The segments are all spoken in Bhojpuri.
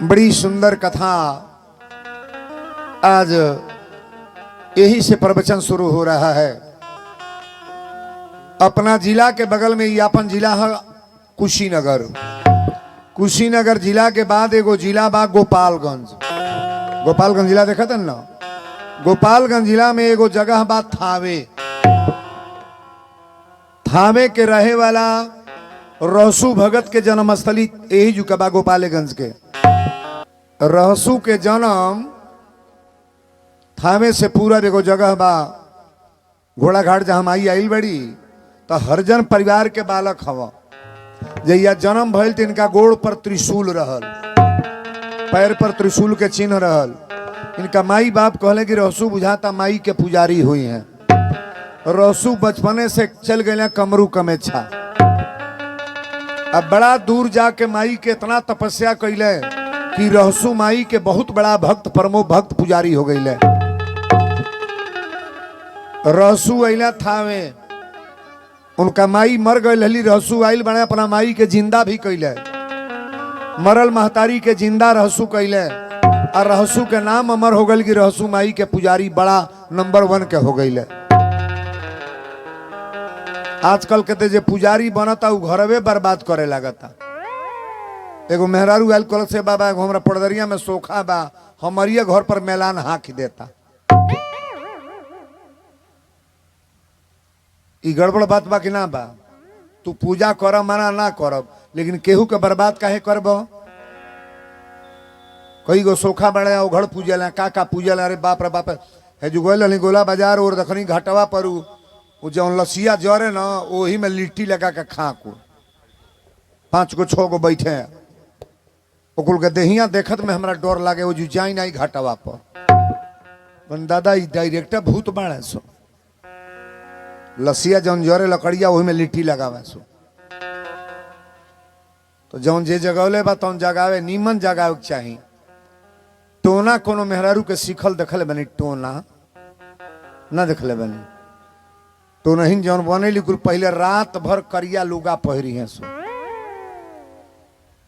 बड़ी सुंदर कथा आज यही से प्रवचन शुरू हो रहा है। अपना जिला के बगल में यापन जिला है कुशीनगर। कुशीनगर जिला के बाद एगो जिला बा गोपालगंज। गोपालगंज जिला देखा था ना। गोपालगंज जिला में एगो जगह बा थावे। थावे के रहे वाला रहसू भगत के जन्मस्थली यही जुका बा गोपालगंज के। रहसू के जन्म थावे से पूरा एगो जगह बा घोड़ा घाट जहाँ माई आइल बड़ी तो हरजन परिवार के बालक हवा। जहिया जन्म भइल तो इनका गोड़ पर त्रिशूल रहल, पैर पर त्रिशूल के चिन्ह रहल। इनका माई बाप कहले कि रहसू बुझाता माई के पुजारी हुई हैं। रहसू बचपने से चल गए कमरू कमेछा। अब बड़ा दूर जाके माई के इतना तपस्या कैले कि रहसू माई के बहुत बड़ा भक्त परमो भक्त पुजारी हो गई। रहसू अला थावे, उनका माई मर गई। रहसू आइल बने अपना माई के जिंदा भी कैले। मरल महतारी के जिंदा रहसू कैले और रहसू के नाम अमर हो गई कि रहसू माई के पुजारी बड़ा नंबर 1 के हो गई। आजकल के जे पुजारी बनता उ घरवे बर्बाद करे लगता। एगो मेहरारू आयल कल से बाबा हमरा पड़दरिया में सोखा बा, हमारिया घर पर मैलान हाँक देता। ई गड़बड़ बात बा कि ना बा? तू पूजा कर मना ना करब, लेकिन केहू के बर्बाद काहे करब? कई गो सोखा बड़े घर पूजल का पूजल। अरे बाप रे बाप है जो गोल गोला बाजार और दखनी घाटवा पर वो जौन लसिया जरे ना वही में लिट्टी लगा के खा को 5 गो 6 गो बैठे ओकुल के देहिया देखत में हमरा डर लागे। वो जुजाई नहीं घाटवा पर दादा डायरेक्टर भूत बाड़े सो लसिया जौन जरे लकड़िया वही में लिट्टी लगावे सो। तो जौन जे जगौले बा तौन जगावे, नीमन जगावे के चाही। टोना कोनो मेहरारू के सीखल देखले बनी? टोना ना देखले बनी। तो नहीं जौन बने कुल पहले रात भर करिया लुगा पहरी है सो।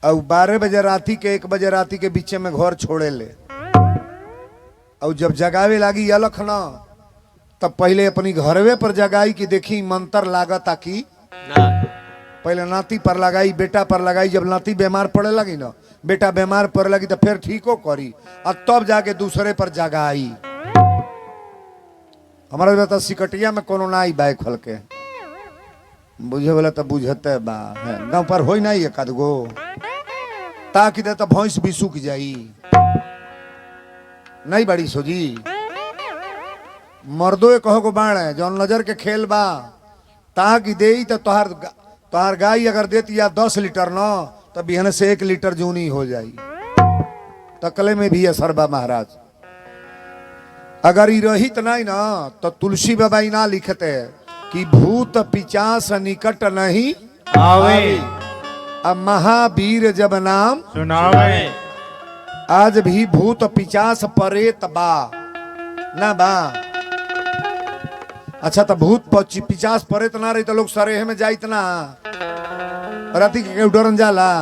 और 12 बजे राती के 1 बजे राती के बीचे में घर छोड़े ले। और जब जगावे लागी अलख ना तब पहले अपनी घरवे पर जगाई कि देखी मंत्र लागता कि पहले नाती पर लगाई, बेटा पर लगाई। जब नाती बीमार पड़े लगी ना, बेटा बीमार पड़े लगी तो फिर ठीको करी और तब जाके दूसरे पर जगाई। हमारे बेटा सिकटिया में कोनो ना आई बाइक खोल के बुझे वाला तो बुझते बा गाँव पर हो नहीं एक आध गो ताकि दे तो भैंस भी सूख जाई नहीं बड़ी सोजी। मर्दो कहो गो बाण है जौन नजर के खेल बा ताकि दे तो तोहार गाय अगर देती या 10 लीटर न तो बिहन से 1 लीटर जूनी हो जाई। तकले में भी असर बा महाराज। अगर ये रहित नहीं ना तो तुलसी बाबा ना लिखते कि भूत पिचास निकट नहीं आवे, अब महावीर जब नाम सुनावे। आज भी भूत पिचास परेत बा ना बा। अच्छा तो भूत पिचास परेत ना रही तो लोग सरेह में जाइत ना राती के डरन जाला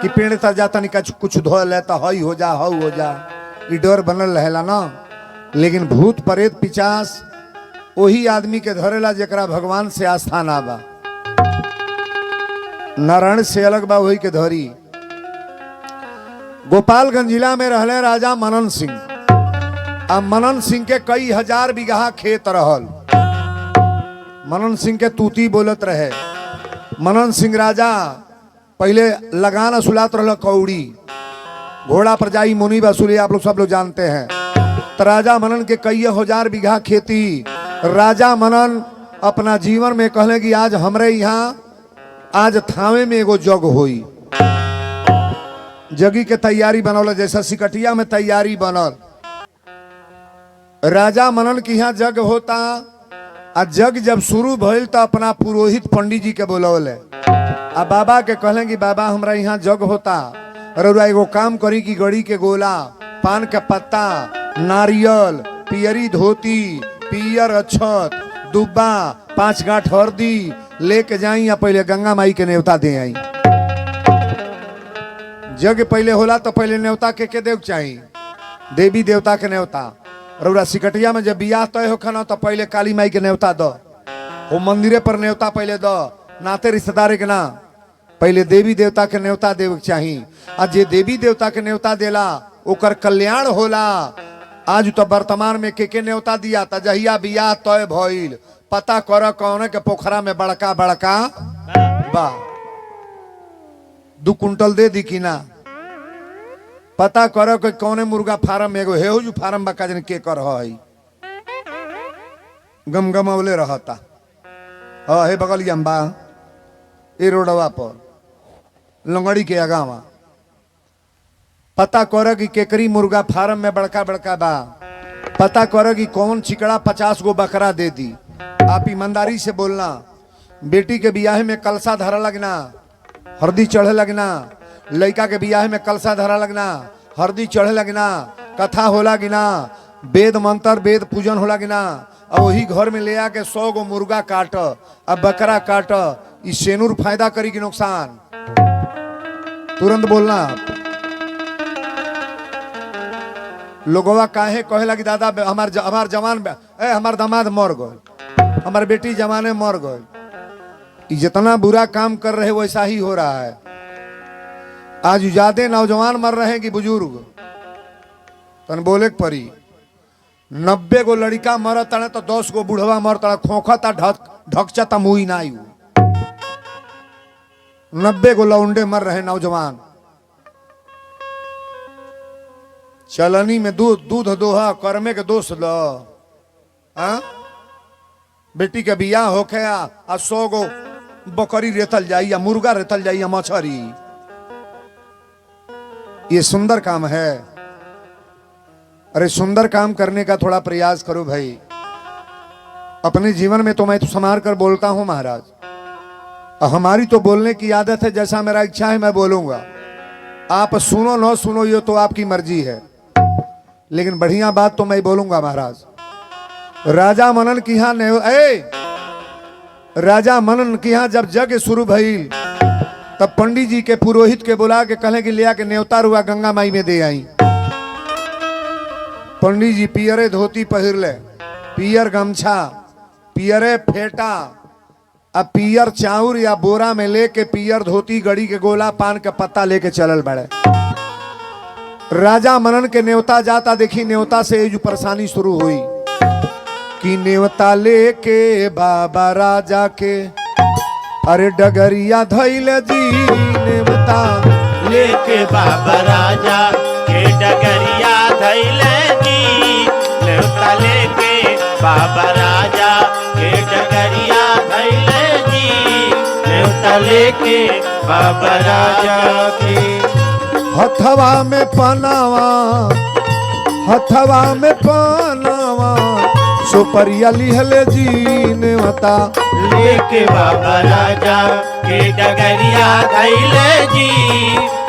कि पेड़ तर जाता नहीं कुछ धो लेता हई हो जा हऊ हो जा, ई डर बनल रहेला ना। लेकिन भूत प्रेत पिचास वही आदमी के धरेला जेकरा भगवान से आस्था ना बा। नारायण से अलग बा वही के धरी। गोपालगंज जिला में रहले राजा मनन सिंह। अब मनन सिंह के कई हजार बीघा खेत रहल। मनन सिंह के तूती बोलत रहे। मनन सिंह राजा पहले लगान असुलात रहल कौड़ी, घोड़ा पर जाई मुनि वसूली, आप लोग सब लोग जानते हैं। तो राजा मनन के कई हजार बीघा खेती। राजा मनन अपना जीवन में कहले कि आज हमरे यहाँ आज थावे में एगो जग होई। जगी के तैयारी बनौल जैसा सिकटिया में तैयारी बनल। राजा मनन के यहाँ जग होता। आ जग जब शुरू भइल तो अपना पुरोहित पंडित जी के बोलौले आ बाबा के कहले कि बाबा हमरा यहाँ जग होता, रउरा एगो काम करी कि गड़ी के गोला, पान के पत्ता, नारियल, पियरी धोती, पियर अक्षत, दुब्बा, 5 गांठ हरदी लेके जाई या पहले गंगा माई के नेवता दे आई। जग पहले होला तो पहले न्योता के देव चाहिए, देवी देवता के न्योता। रउरा सिकटिया में जब बियाह तय हो खाना तो पहले काली माई के न्योता दो, वो मंदिरे पर न्योता पहले दो, नाते रिश्तेदार के ना, पहले देवी देवता के न्योता देव चाहिए। आ जे देवी देवता के न्योता देला ओकर कल्याण होला। आज तो वर्तमान में के न्योता दिया था, जहिया बियाह तय भइल पता कर कौन के पोखरा में बड़का बड़का बा 2 कुंटल दे दी कि ना, पता करो कि कौने मुर्गा फार्म एगो हे जो फार्म बका जन के कर हई गमगमौले रहता। हाँ हे बगल अम्बा ए रोडवा पर लंगड़ी के अगावा पता करो कि केकरी मुर्गा फार्म में बड़का बड़का बा, पता करो कि कौन चिकड़ा 50 गो बकरा दे दी। आप ईमानदारी से बोलना। बेटी के बियाह में कलसा धरा लगना, हरदी चढ़े लगना, लड़का के बियाह में कलसा धरा लगना, हरदी चढ़े लगना, कथा होला गिना, वेद मंत्र वेद पूजन होला गिना। अब वही घर में ले आके 100 गो मुर्गा काट, अब बकरा काट, इस सेनुर फायदा करी कि नुकसान? तुरंत बोलना। लोगवा काहे कहे लगी दादा हमार जवान हमार दामाद मर गए, हमार बेटी जवाने मर गए। जितना बुरा काम कर रहे वैसा ही हो रहा है। आज ज्यादा नौजवान मर रहे हैं कि बुजुर्ग? तन बोले परी 90 गो लड़का मर तड़े तो 10 गो बुढ़वा मर तड़ा, खोखता ढकचता मुई ना 90 गो लौंडे मर रहे नौजवान। चलनी में दूध दोहा कर्मे के दोष लो। बेटी के बियाह होके आ 100 गो बकरी रेतल जाई या मुर्गा रेतल जाई या मछरी। ये सुंदर काम है? अरे सुंदर काम करने का थोड़ा प्रयास करो भाई। अपने जीवन में तो मैं तो संभाल कर बोलता हूं महाराज, हमारी तो बोलने की आदत है, जैसा मेरा इच्छा है मैं बोलूंगा। आप सुनो न सुनो ये तो आपकी मर्जी है, लेकिन बढ़िया बात तो मैं बोलूंगा महाराज। राजा मनन की राजा मनन की यहाँ जब जग शुरू भइल तब पंडित जी के पुरोहित के बुला के कहले कि ले आके न्योता रुआ गंगा माई में दे आई। पंडित जी पियरे धोती पहिर ले, पियर गमछा, पियरे फेटा, अब पियर चाउर या बोरा में लेके पियर धोती गड़ी के गोला पान के पत्ता लेके चलल बड़े। राजा मनन के न्योता जाता, देखी न्योता से जो परेशानी शुरू हुई कि न्योता लेके बाबा राजा के, अरे डगरिया धैल जी न्योता लेके बाबा राजा के डगरिया धैल जी, न्योता लेके बाबा राजा के डगरिया धैल जी, न्योता लेके बाबा राजा के। हथवा में पनावा, हथवा में पनावा, सुपरिया लिहले जी न्योता लेके बाबा राजा के डगरिया धैल जी,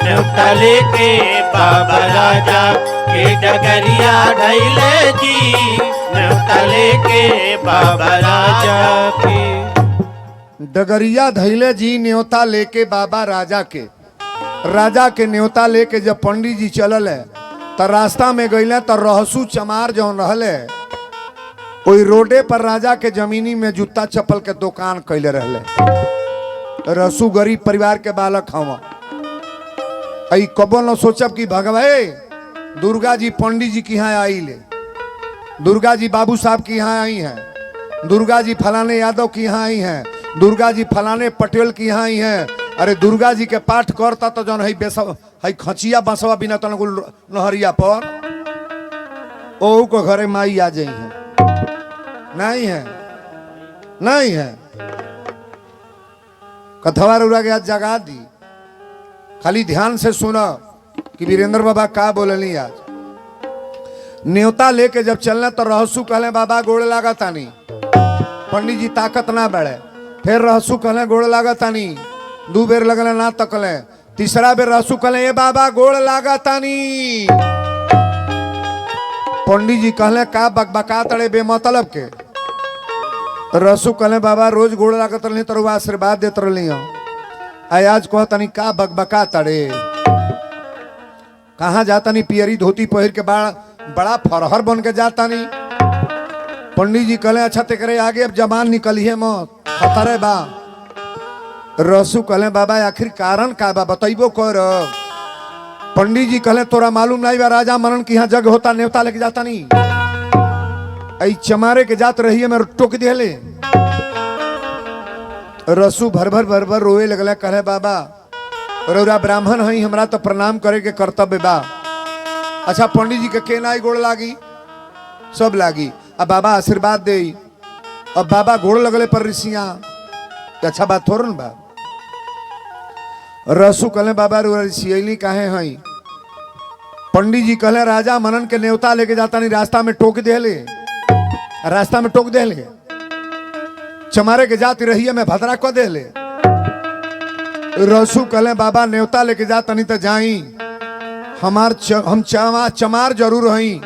न्योता लेके बाबा राजा के डगरिया धैल जी, न्योता लेके बाबा राजा के। डगरिया धैले जी न्योता लेके बाबा राजा के। राजा के न्योता लेके जब पंडित जी चलल है तो रास्ता में गईले तो रहसू चमार जौन रहले ओई रोडे पर राजा के जमीनी में जूता चप्पल के दुकान कैले रहले। रहसू गरीब परिवार के बालक हवा। आई कबो न सोचब कि भगवे दुर्गा जी पंडित जी की यहाँ आई ले, दुर्गा जी बाबू साहब की यहाँ आई हैं, दुर्गा जी फलाने यादव की यहाँ आई हैं, दुर्गा जी फलाने पटेल की यहाँ आई हैं। अरे दुर्गा जी के पाठ करता तो जौन है खचिया बसवा बिना तो नहरिया पर ओ को घरे माई आ जाई है। नहीं है, नहीं है। कथवा रुरा के आज जगा दी, खाली ध्यान से सुना कि वीरेंद्र बाबा का बोलनी। आज न्योता लेके जब चलने तो रहसू कहले बाबा गोड़ लागा तानी। पंडित जी ताकत ना बढ़े, फिर रहसू कहले गोड़ लागा तानी। 2 बेर लगले ना तकले, तीसरा बेर रहसू कहले ए बाबा गोड़ लागा तानी। पंडित जी कहले का बकबका तड़े बेमतलब के। रहसू कहले बाबा रोज गोड़ लागत रही तो आशीर्वाद देते रही। आज कह तनी का बकबका तड़े। कहाँ जाता नहीं पियरी धोती पहिर के बड़ा फरहर बन के जाता नहीं। पंडित जी कहले अच्छा तेरे आगे अब जबान निकलिए मत खतरे बा। रसू कहले बाबा आखिर कारण का बा बतैबो कर। पंडित जी कहले तोरा मालूम नहीं बा राजा मनन की यहाँ जग होता नेवता लेके जाता नहीं। आई चमारे के जात रही है मैं टोक दिले। रसू भर भर रोए लगल कहले बाबा रौरा ब्राह्मण हई हमरा तो प्रणाम करे के कर्तव्य बा। अच्छा पंडित जी के केनाई गोड़ लागी सब लागी। अब बाबा आशीर्वाद दे। अब बाबा गोड़ लगले पर ऋषिया अच्छा बात थोड़न बा। रसू कहले बाबा ऋषि काहे हई। पंडित जी कहले राजा मनन के नेवता लेके जाता नहीं रास्ता में टोक देले। रास्ता में टोक देले चमारे के जाती रही है मैं भद्रा को देले। रसू कहले बाबा नेवता लेके जाता नहीं तो जाई हम चमार जरूर हई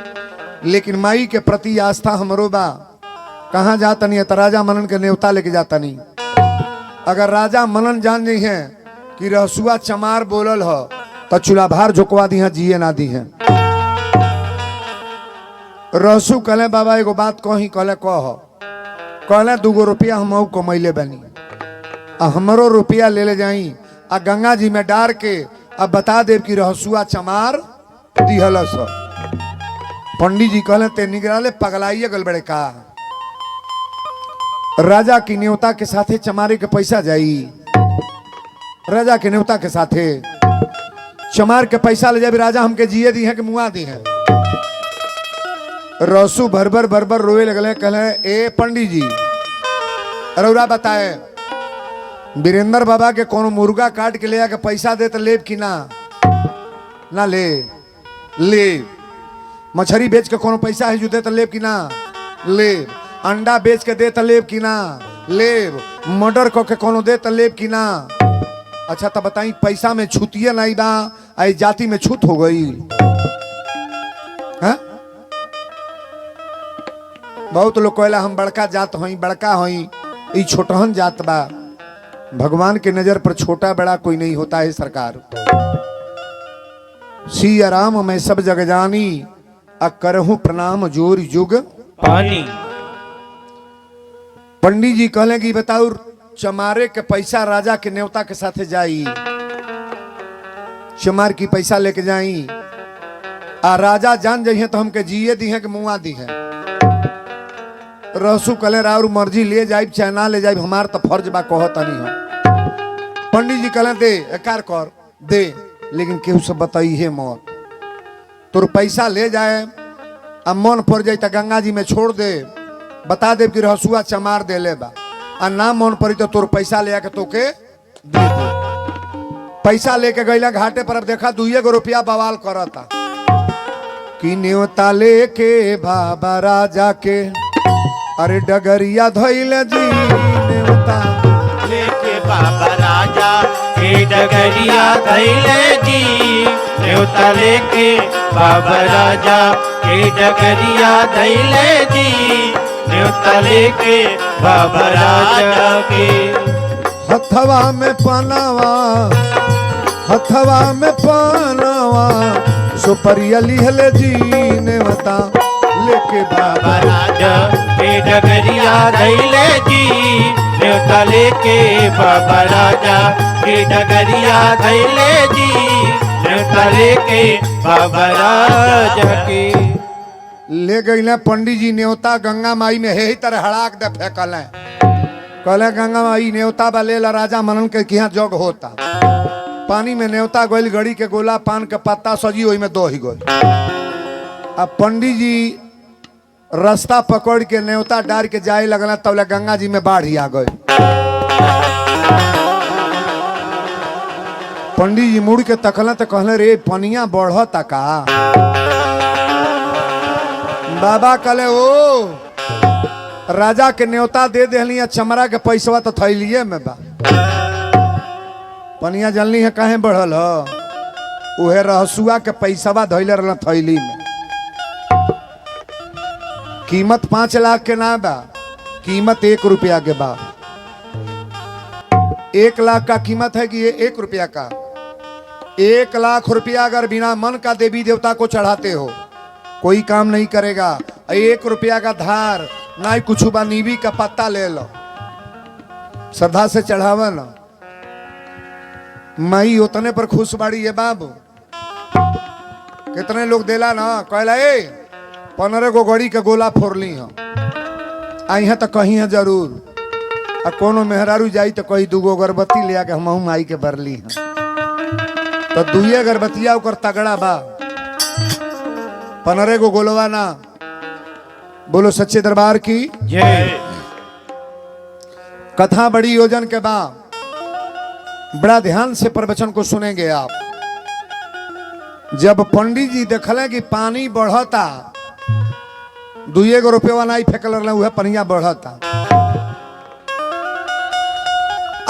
लेकिन माई के प्रति आस्था हमरो बा। कहाँ जाता नहीं है तो राजा मनन के नेवता लेके जाता नहीं। अगर राजा मनन जान नहीं है कि रहसुआ चमार बोलल हो तो चूल्हा भार झुकवा दी है जिए ना दी है। रहसू कहले बाबा एगो बात कही कहले कहले 2 रुपया हम कमैले बनी हमरो रुपया ले जाई आ गंगा जी में डार के अब बता देव कि रहसुआ चमार दिहलस। पंडित जी कहले ते निगराले पगलाइए गल बड़े का। राजा की न्योता के साथे चमारे के पैसा जाई। राजा के न्योता के साथे चमार के पैसा ले जाए राजा हमके जिए दी है कि मुआ दी है। रसू भर भर रोए लगले कहले ए पंडित जी रौरा बताए वीरेंद्र बाबा के कोनो मुर्गा काट के ले आके पैसा दे तो लेब कि ना ले मछली बेच के कोनो पैसा है जो दे तो लेब कि ना लेब। अंडा बेच के दे तो लेब कि ना लेब। मर्डर को के कोनो दे तो लेब कि ना। अच्छा तो बताई पैसा में छूतिए नहीं बा आई जाति में छूत हो गई है। बहुत लोग कहला हम बड़का जात हई बड़का हई ई छोटहन जात बा। भगवान के नजर पर छोटा बड़ा कोई नहीं होता है सरकार। सिया राम मैं सब जग जानी आ करहूं प्रणाम जोर जुग पानी। पंडित जी कहले कि बताओ चमारे के पैसा राजा के नेवता के साथे जाई चमार की पैसा लेके जाई आ राजा जान जाइए तो हमके जिए दी है कि मुआ दी है। रहसू कहले राउर मर्जी ले जाइब चाहे ना ले जाइब हमार तो फर्ज बा कहता नहीं है। पंडित जी कहले दे एकार कर दे लेकिन केहू से बताई है मत। तोर पैसा ले जाए अब मन पड़ जाए तो गंगा जी में छोड़ दे बता दे कि रहसुआ चमार दे ले बा आ ना मन पड़ी तो तोर पैसा ले आके तोके दे दे। पैसा लेके गईला घाटे पर अब देखा 2 रुपया बवाल करता कि न्योता लेके बाबा राजा के अरे डगरिया धइल जी नेवता लेके बाबा राजा के डगरिया धइले जी नेवता लेके बाबा राजा के डगरिया धइले जी नेवता लेके बाबा राजा के। हथवा में पनावा सुपरिया लिहले जी नेवता लेके बाबा राजा के डगरिया धइले जी नेवता लेके बाबा राजा के डगरिया धइले जी नेवता लेके बाबा राजा के। ले गई पंडित जी नेवता गंगा माई में हे तरह हड़ाक दे फेंकल कहले गंगा माई नेवता बा ले ला राजा मनन के यहाँ जग होता। पानी में नेवता गोल गड़ी के गोला पान के पत्ता सजी वही में दो ही गोल। अब पंडित जी रास्ता पकड़ के नेवता डार के जाए लगना तब गंगा जी में बाढ़ ही आ गए। पंडित जी मुड़ के तकल तो कहले रे पनिया बढ़ता का। बाबा कहले ओ राजा के न्योता दे दिया चमड़ा के पैसवा तो थैलिए में बा पनिया जलनी है कहे बढ़ल उहे रहसुआ के पैसवा धैले रहल थैली में। कीमत 5 लाख के ना बा कीमत 1 रुपया के बा। 1 लाख का कीमत है कि ये 1 रुपया का 1,00,000 रुपया अगर बिना मन का देवी देवता को चढ़ाते हो कोई काम नहीं करेगा। 1 रुपया का धार ना ही कुछ बा, नीवी का पत्ता ले लो, श्रद्धा से चढ़ावा ना, मई उतने पर खुश बाड़ी है बाबू। कितने लोग देला ना, कहला 15 गो गड़ी के गोला फोड़ली हम आई है तो कहीं है जरूर। आ कोनो मेहरारू जाई तो कही 2 गो अगरबत्ती ले आके हम माई के बरली हैं, तो 2 अगरबत्तिया ओकर तगड़ा बा, 15 गो गोलवा ना। बोलो सच्चे दरबार की जय। कथा बड़ी योजन के बाद बड़ा ध्यान से प्रवचन को सुनेंगे आप। जब पंडित जी देखले कि पानी बढ़ता, 2 गो रुपया नहीं फेंकल रहे, पनिया बढ़ता।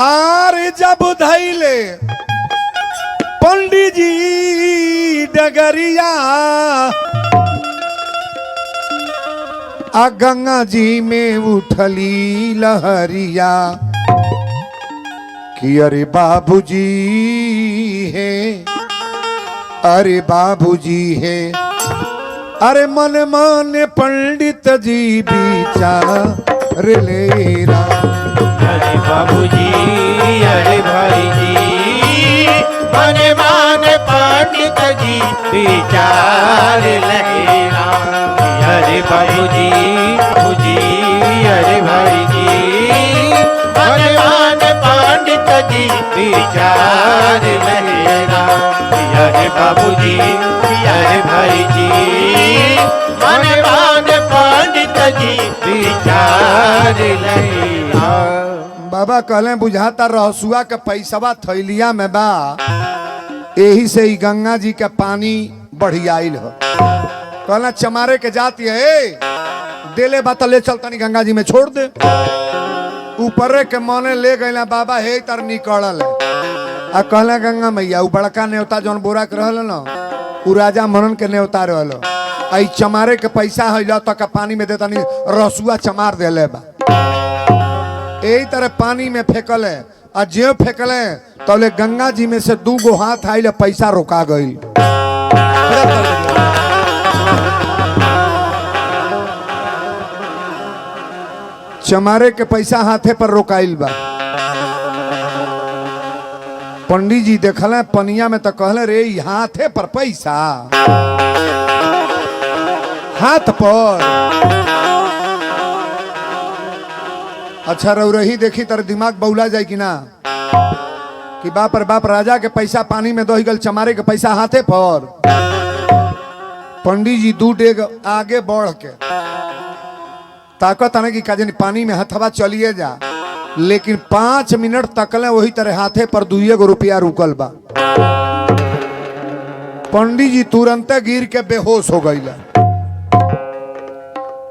आर जब धैले पंडित जी डगरिया, आ गंगा जी में उठली लहरिया कि अरे बाबूजी है, अरे बाबूजी है, अरे मन मन पंडित जी विचार लेरा। अरे बाबूजी, अरे भाई जी, मन मान पंडित जी विचार लेना। अरे बाबूजी, बाबूजी, अरे भाई जी, मन मान पंडित जी विचार लेना। अरे बाबूजी, अरे भाई जी, मन मान पंडित जी विचार लेना। बाबा कहले बुझाता रहसुआ के पैसवा थैलिया में बा, यही से ही गंगा जी के पानी बढ़ियाइल हो। कहला चमारे के जाती है, देले बात ले चल तनी गंगा जी में छोड़ दे। ऊपरे के मने ले गईला बाबा हे तर निकलल आ कहला गंगा मैया उ बड़का नेवता जौन बोरा के रहल न, उ राजा मनन के नेवता रहल। आई चमारे के पैसा है तक पानी में देता नहीं, रसुआ चमार देले बा, यही तरह पानी में फेंकल है। आ जे फेंकल है तौले गंगा जी में से 2 गो हाथ आइल, पैसा रोका गई। चमारे के पैसा हाथे पर रोकाइल बा। पंडित जी देखल पनिया में तो कहले रे हाथे पर पैसा, हाथ पर। अच्छा रही देखी तर दिमाग बौला जाए कि ना, कि बाप रे बाप राजा के पैसा पानी में दही गल, चमारे के पैसा हाथे पर। पंडित जी 2 डेग आगे बढ़ के ताकत आने की काजनी पानी में हथवा चलिए जा, लेकिन 5 मिनट तकले वही तरह हाथे पर 2 गो रुपया रुकल बा। पंडित जी तुरंत गिर के बेहोश हो गई।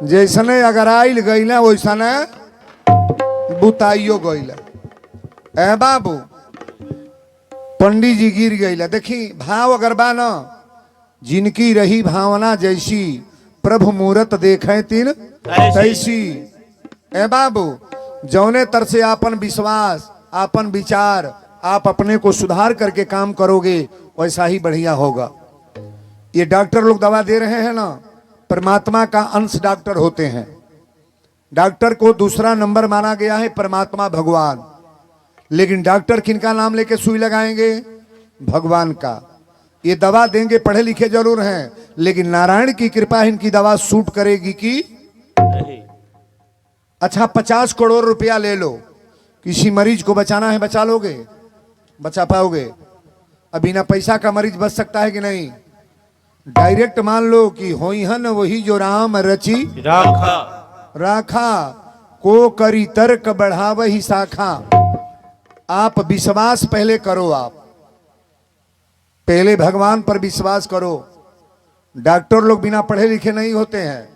जैसने अगर आइल गई वैसने बुताइयो गई। ए बाबू पंडित जी गिर गई। देखी भाव अगर बा न, जिनकी रही भावना जैसी प्रभु मूरत देखे तिन तैसी। ए बाबू जौने तर से आपन विश्वास आपन विचार आप अपने को सुधार करके काम करोगे वैसा ही बढ़िया होगा। ये डॉक्टर लोग दवा दे रहे हैं ना, परमात्मा का अंश डॉक्टर होते हैं। डॉक्टर को दूसरा नंबर माना गया है परमात्मा भगवान, लेकिन डॉक्टर किनका नाम लेके सुई लगाएंगे? भगवान का। ये दवा देंगे, पढ़े लिखे जरूर हैं, लेकिन नारायण की कृपा इनकी दवा सूट करेगी कि नहीं। अच्छा 50 करोड़ रुपया ले लो, किसी मरीज को बचाना है, बचा लोगे? बचा पाओगे? अब बिना पैसा का मरीज बच सकता है कि नहीं? डायरेक्ट मान लो कि होई हन वही जो राम रची राखा, को करी तर्क बढ़ाव ही शाखा। आप विश्वास पहले करो, आप पहले भगवान पर विश्वास करो। डॉक्टर लोग बिना पढ़े लिखे नहीं होते हैं,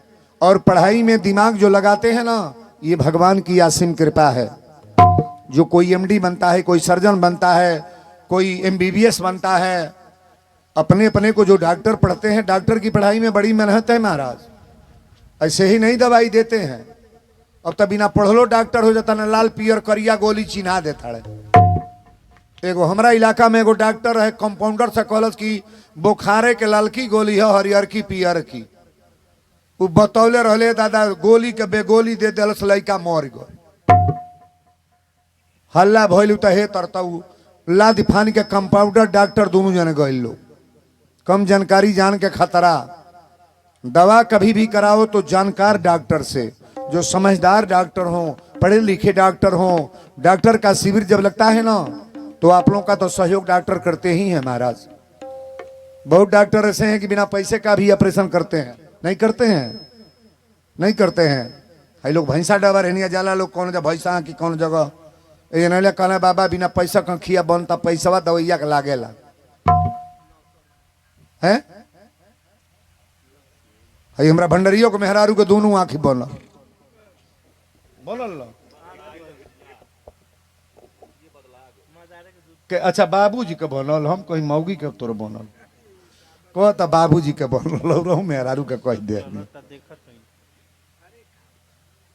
और पढ़ाई में दिमाग जो लगाते हैं ना, ये भगवान की असीम कृपा है। जो कोई एमडी बनता है, कोई सर्जन बनता है, कोई एमबीबीएस बनता है, अपने अपने को जो डॉक्टर पढ़ते हैं, डॉक्टर की पढ़ाई में बड़ी मेहनत है महाराज। ऐसे ही नहीं दवाई देते हैं। अब तो बिना पढ़लो डॉक्टर हो जाता ना, लाल पियर करिया गोली चिन्हा देता है। एगो हमरा इलाका में एगो डॉक्टर है, कंपाउंडर से कहलस कि बुखारे के ललकी गोली है, हरियर की पियर की। वो बतौले रहले दादा, गोली के बेगोली दे दिलस, लड़का मर गए। हल्ला भइल त हे तरता लाद फान के कंपाउंडर डॉक्टर दोनों जने गए लोग। कम जानकारी जान के खतरा। दवा कभी भी कराओ तो जानकार डॉक्टर से, जो समझदार डॉक्टर हो, पढ़े लिखे डॉक्टर हो। डॉक्टर का शिविर जब लगता है ना, तो आप लोगों का तो सहयोग डॉक्टर करते ही हैं महाराज। बहुत डॉक्टर ऐसे हैं कि बिना पैसे का भी ऑपरेशन करते हैं। नहीं करते हैं, नहीं करते हैं। है लोग भैंसा डबर है, जाला लोग कौन जगह भैंसा की कौन जगह ये नहीं कहना बाबा बिना पैसा का खिया बनता, पैसा दवैया के लागेला है। हमरा भंडरियों के मेहरारू के दोनों आंखी बनल बनल के अच्छा बाबूजी के बनल, हम कहीं मौगी के तोर बनल कहता बाबूजी के बनल रहू मेहरारू के कह दे।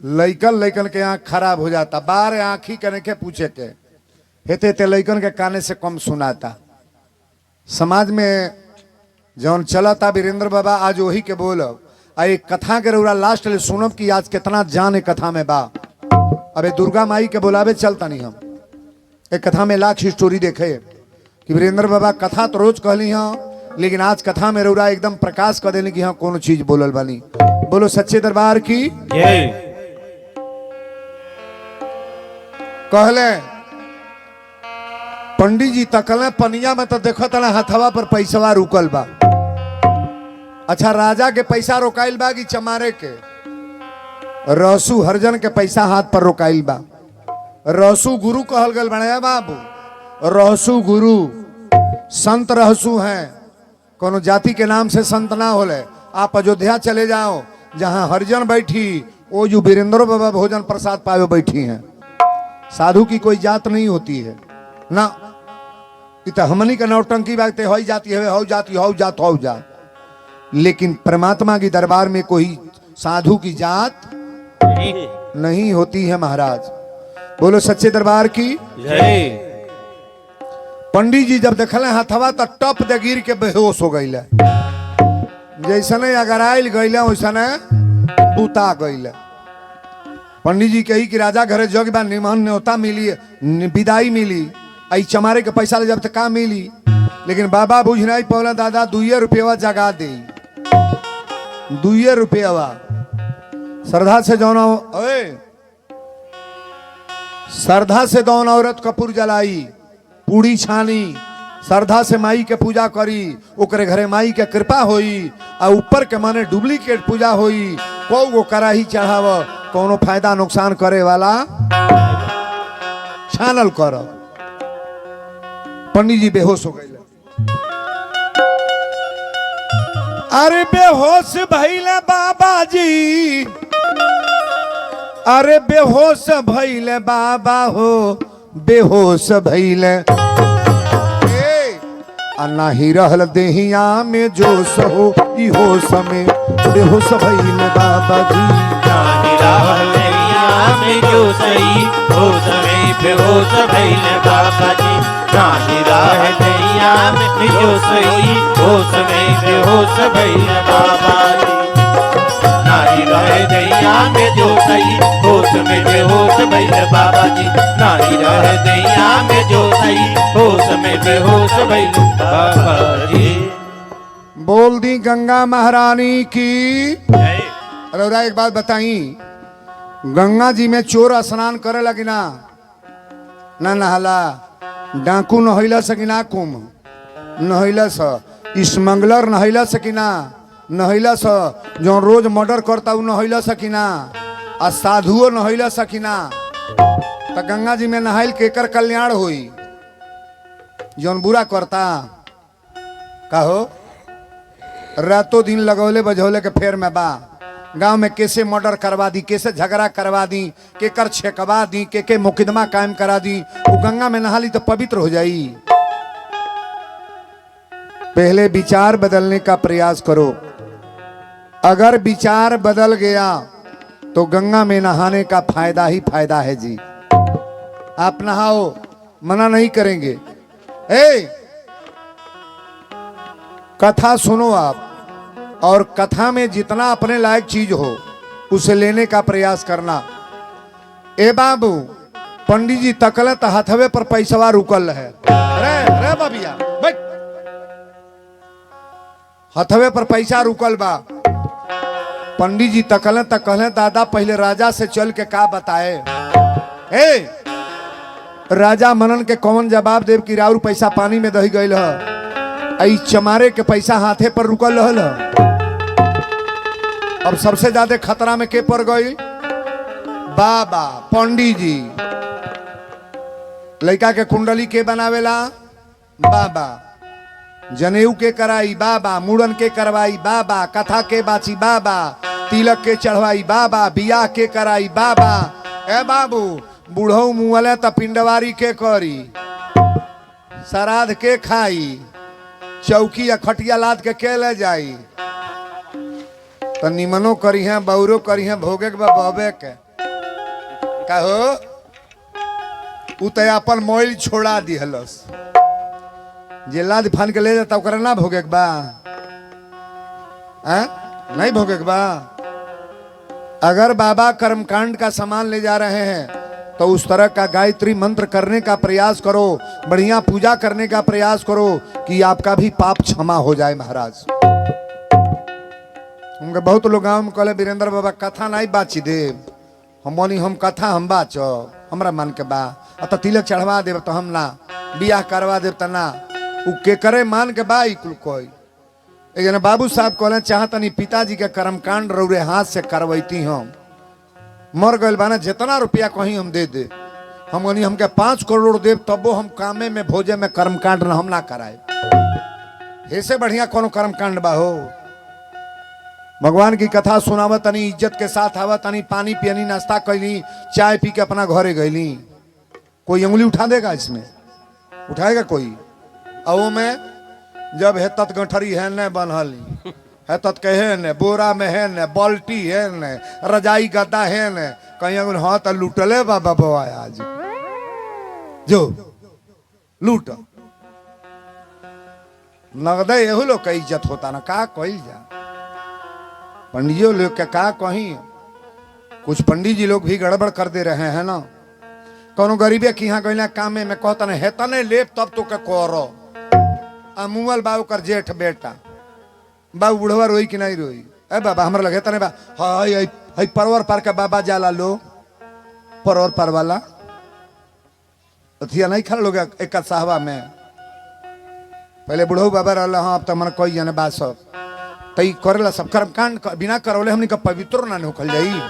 लइकन लइकन के आँख खराब हो जाता, बार आँखी के नहीं पूछे के हेते ते लइकन के काने से कम सुनाता। समाज में जौन चलता वीरेंद्र बाबा आज वही के बोलब। आ एक कथा के रउरा लास्ट ले सुनब कि आज कितना जान कथा में बा। अबे दुर्गा माई के बुलावे चलता नहीं हम एक कथा में लाख स्टोरी देखे कि वीरेंद्र बाबा कथा तो रोज कहली हाँ, लेकिन आज कथा में रउरा एकदम प्रकाश कर देने की हाँ कोनो चीज बोलल बानी। बोलो सच्चे दरबार की जय। कहले पंडित जी तकले पनिया में तो देखो तना हथवा पर पैसवा रुकल बा। अच्छा राजा के पैसा रोकाइल बा कि चमारे के? रहसु हरजन के पैसा हाथ पर रोकाइल बा। रहसु गुरु कहल गल बड़े बाबू, रहसु गुरु संत रहसु हैं। कोनो जाति के नाम से संत ना होले। आप अयोध्या चले जाओ, जहां हरिजन बैठी वो जो वीरेंद्र बाबा भोजन प्रसाद पावे बैठी हैं। साधु की कोई जात नहीं होती है ना। इत हमनी का नौटंकी बात हो जाती है, हो जाती हो जात हो जात। लेकिन परमात्मा की दरबार में कोई साधु की जात नहीं होती है महाराज। बोलो सच्चे दरबार की जय। पंडित जी जब देखले हथवा तो टप दे गिर के बेहोश हो गई। जैसने अगर आयल गई वैसने बूता गई। पंडित जी कही कि राजा घरे जग बा, निमन न्योता मिली, विदाई मिली, आई चमारे के पैसा ले जब तक का मिली। लेकिन बाबा बुझ नहीं पौला दादा 2 रुपया जगा दे, 2 रुपया श्रद्धा से जौन श्रद्धा से दौन औरत कपूर जलाई, पूड़ी छानी, श्रद्धा से माई के पूजा करी, ओकरे घरे माई के कृपा होई। आ ऊपर के माने डुप्लीकेट पूजा होई। को कराही चढ़ाव, कोनो फायदा नुकसान करे वाला छानल कर। पंडित जी बेहोश हो गए। अरे बेहोश भइले बाबा जी, अरे बेहोश भइले बाबा हो, बेहोश भइले। नाही रहल देहिया में जोश हो, ई होश में बेहोश भइले बाबा जी। नाही रहल देहिया में जोश, ई होश में बेहोश भइले बाबा जी। नाही रहल देहिया में जोश, ई होश में बेहोश भइले बाबा जी। नाही रहल देहिया में जोश, ई होश में बेहोश भइले बाबा जी। नाही रहल देहिया में जोश, ई होश में बेहोश भइले बाबा जी। बोल दी गंगा महारानी की। जय। अरे एक बात बताई, गंगा जी में चोर स्नान करे लगी ना नहाला, डाकू नहैला सकिना, कुम नहैला स, स्मगलर नहैला सकिना, नहैला स, जो रोज मर्डर करता उ नहैला सकिना, आ साधुओ नहैला सकिना। तो गंगा जी में नहाइल केकर कल्याण हुई? जौन बुरा करता कहो रातों दिन लगौले बजौले के फेर में बा। गांव में कैसे मर्डर करवा दी, कैसे झगड़ा करवा दी, केकर छेकवा दी, के मुकदमा कायम करा दी। वो गंगा में नहा ली तो पवित्र हो जाई। पहले विचार बदलने का प्रयास करो। अगर विचार बदल गया तो गंगा में नहाने का फायदा ही फायदा है जी। आप नहाओ, मना नहीं करेंगे, ए कथा सुनो आप, और कथा में जितना अपने लायक चीज हो उसे लेने का प्रयास करना। ए बाबू, पंडित जी तकले तो हथवे पर पैसवा रुकल है। रे रे बाबिया बैठ, हथवे पर पैसा रुकल बा। पंडित जी तकले तो कहले दादा पहले राजा से चल के का बताए। ए राजा मनन के कौन जवाब देव कि राउर पैसा पानी में दही गईल है, आई चमारे के पैसा हाथे पर रुकल रहल है। अब सबसे ज्यादा खतरा में के पड़ गई? बाबा पंडित जी। लड़का के कुंडली के बनावेला? बाबा। जनेऊ के कराई? बाबा। मुड़न के करवाई? बाबा। कथा के बाची? बाबा। तिलक के चढ़वाई? बाबा। बियाह के कराई? बाबा। ए बाबू, बूढ़ऊ मुँहले त पिंडवारी के करी, श्राद्ध के खाई, चौकी या खटिया लाद के ले जाई, तो निमनो करी है बौरो करी है, भोगे के बहबे के कहो उ तो अपन मोइल छोड़ा दिहलस। जे लाद फान के ले जाता ओकरा ना भोगे के बा? नहीं भोगे के बा? अगर बाबा कर्मकांड का सामान ले जा रहे हैं तो उस तरह का गायत्री मंत्र करने का प्रयास करो, बढ़िया पूजा करने का प्रयास करो कि आपका भी पाप क्षमा हो जाए महाराज। उनके बहुत लोग गाँव में कहले वीरेंद्र बाबा कथा नहीं बाची दे, हम कथा हम बाचो, हमरा मन के बा अत तिलक चढ़वा देव तो हम ना, बियाह करवा देव तो ना, उ के करे मान के बा कुल कोई। एक बाबू साहब कहले चाहतनी पिताजी के कर्मकांड रौरे हाथ से करवैती हम, मर गए बाना जितना रुपया कहीं हम दे दे, हमके 5 करोड़ देव तबो हम कामे में भोजे में कर्मकांड न हम ना कराए। ऐसे बढ़िया कोनो कर्मकांड बा हो? भगवान की कथा सुनावत तनी, इज्जत के साथ आवत तनी, पानी पियनी, नाश्ता कैली, चाय पी के अपना घरे गईली। कोई उंगली उठा देगा इसमें? उठाएगा कोई? आओ में जब है तत गठरी है न बनहली है तत कहे न बोरा में है न बाल्टी है न रजाई गद्दा है न कहीं अगर हाँ तो लूटले बाबा बवा आज जो लूट नगदे यहू लोग का इज्जत होता ना, का कही जा पंडित लोग के का कहीं। कुछ पंडित जी लोग भी गड़बड़ कर दे रहे हैं ना। कोनो गरीबे की यहाँ गईला कामे में कहता नहीं है तने लेप तब तो के करो अमुअल बाबू कर जेठ बेटा बाबू बुढ़वा रोई कि नहीं रोई? ए बाबा हमरा लगे तने बा हाय हाय परवर पार के बाबा जाला लो परवर पार वाला अथिया नहीं खा लोग एक साहबा में पहले बुढ़ऊ बाबा रहला। हाँ अब तो मन कोई जाने बात सब तई करेला सब कर्मकांड बिना करवले हमनी का पवित्र ना होखल जाई।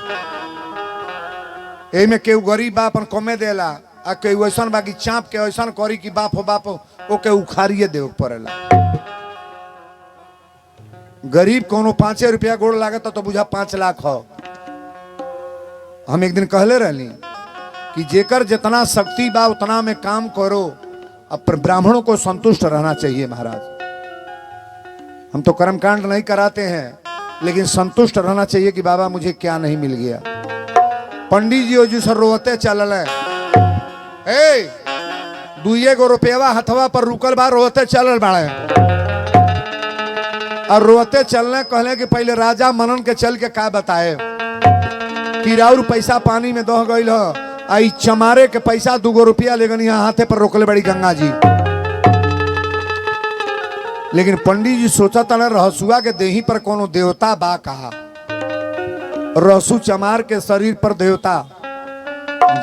ए में केहू गरीब बा अपन कमे देला आ केहू ऐसन बाकी चाप के ऐसन करी कि बाप हो ओके उखाड़िए देव पड़ेला। गरीब कोनो 5 रुपया गोड़ लागत तो बुझा 5 लाख हो। हम एक दिन कहले रहली कि जेकर जितना शक्ति बा उतना में काम करो। अब ब्राह्मणों को संतुष्ट रहना चाहिए महाराज। हम तो कर्मकांड नहीं कराते हैं लेकिन संतुष्ट रहना चाहिए कि बाबा मुझे क्या नहीं मिल गया। पंडित जी ओजू सर रोते चलल है, 2 रुपया हथवा पर रुकल बा, रोते चलल बाड़े और रोते चलने कहले कि पहले राजा मनन के चल के का बताए कि राउर पैसा पानी में दह गईल हो, आई चमारे के पैसा 2 रुपया लेकिन यहाँ हाथे पर रोकले बड़ी गंगा जी। लेकिन पंडित जी सोचा तने रहसुआ के देही पर कोनो देवता बा कहा। रहसु चमार के शरीर पर देवता।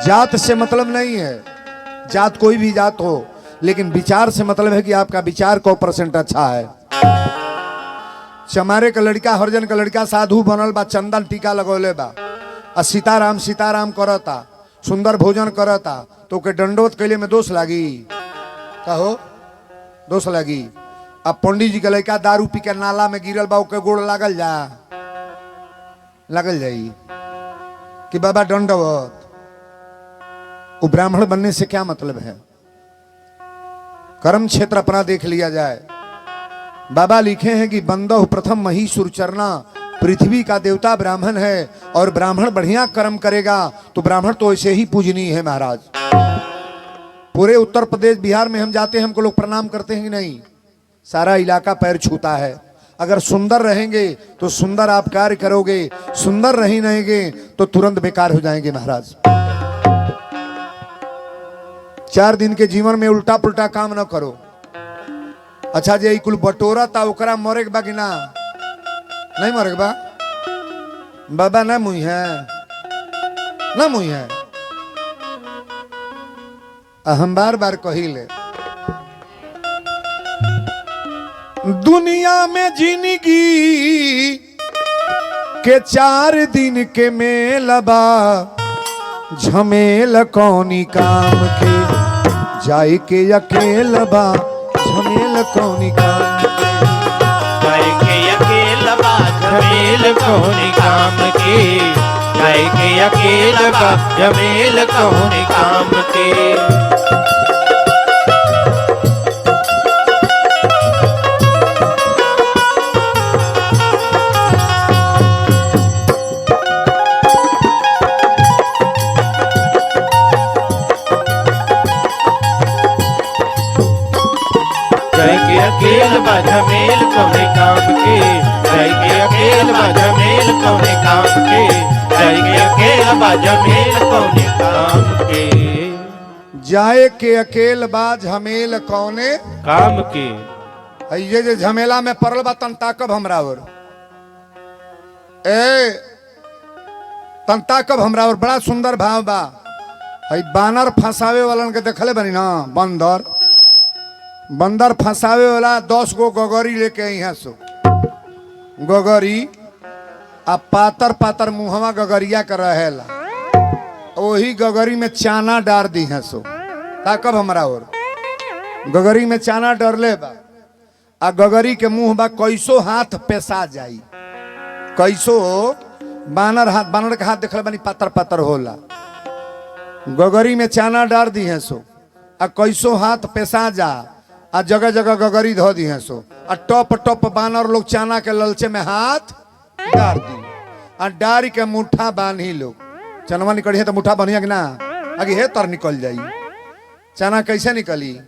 जात से मतलब नहीं है, जात कोई भी जात हो, लेकिन विचार से मतलब है कि आपका विचार 1% अच्छा है। चमारे का लड़का हरजन का लड़का साधु बनल बा, चंदन टीका लगौले बा आ सीताराम सीताराम करता, सुंदर भोजन करता, तो के दंडोत कैले में दोष लागी? कहो दोष लागी? अब पंडित जी का लड़का दारू पी के नाला में गिरल बा, ओके गोड़ लागल जाई कि बाबा दंडवत? वो ब्राह्मण बनने से क्या मतलब है? कर्म क्षेत्र अपना देख लिया जाए। बाबा लिखे हैं कि बंदो प्रथम महीसुर चरना, पृथ्वी का देवता ब्राह्मण है और ब्राह्मण बढ़िया कर्म करेगा तो ब्राह्मण तो ऐसे ही पूजनीय है महाराज। पूरे उत्तर प्रदेश बिहार में हम जाते हैं, हमको लोग प्रणाम करते हैं कि नहीं? सारा इलाका पैर छूता है। अगर सुंदर रहेंगे तो सुंदर आप कार्य करोगे, सुंदर नहीं रहेंगे तो तुरंत बेकार हो जाएंगे महाराज। 4 दिन के जीवन में उल्टा पुल्टा काम न करो। अच्छा जे कुल बटोरा था ओकरा मरे के बा कि ना? नहीं मरे के बा बाबा, ना मुई है ना मुई है। हम बार बार कहिले दुनिया में जिंदगी के 4 दिन के मेलबा, झमेल कौनी काम के जाए के अकेलबा, झमेल कौनी काम के जाए के अकेलबा, झमेल कौनी काम के जाए के अकेलबा, झमेल कौनी काम के। अकेल झमेल कौने काम के जाए के अकेल झमेल कौने काम के जाए के अकेल झमेल कौने काम के जाए के अकेल बा झमेल कौने काम के। ये जे झमेला में पड़ल बा तन ताकब हमरा और ए तन ताकब हमरा और बड़ा सुंदर भाव बा। हई बानर फंसावे वालन के देखले बनी ना, बंदर फंसावे वाला 10 गो गगरी लेके आई हैं। सो गगरी आ पातर पातर मुहवा गगरिया कर रहेला, वही गगरी में चाना डार दी है। सो ताकब हमरा और गगरी में चाना डरले बा आ गगरी के मुंह बा कैसो हाथ पेशा जाई, कैसो बानर के हाथ देखले बनी पातर पातर होला। गगरी में चाना डार दी है। सो आ कैसो हाथ पेशा जा आ जगह जगह गगरी धो दी है। सो आ टप टप बानर लोग चाना के ललचे में हाथ डार दी आ डारी के मुठ्ठा बांधी लोग। चनवा निकली है तो मुठ्ठा बनिया कि ना, आगे हे तर निकल जाई। चना कैसे निकली?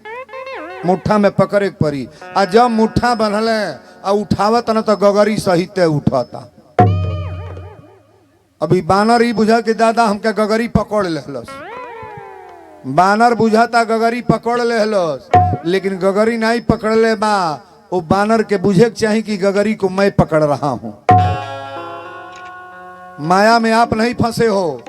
मुठ्ठा में पकड़े के पड़ी। आ जब मुठ्ठा बनले आ उठावत न तो गगरी सहित उठाता। अभी बानर ही बुझा कि दादा हमके गगरी पकड़ लेहलस। बानर बुझाता गगरी पकड़ लेहलस, लेकिन गगरी नहीं पकड़ ले बा। वो बानर के बुझे के चाहिए कि गगरी को मैं पकड़ रहा हूं। माया में आप नहीं फंसे हो।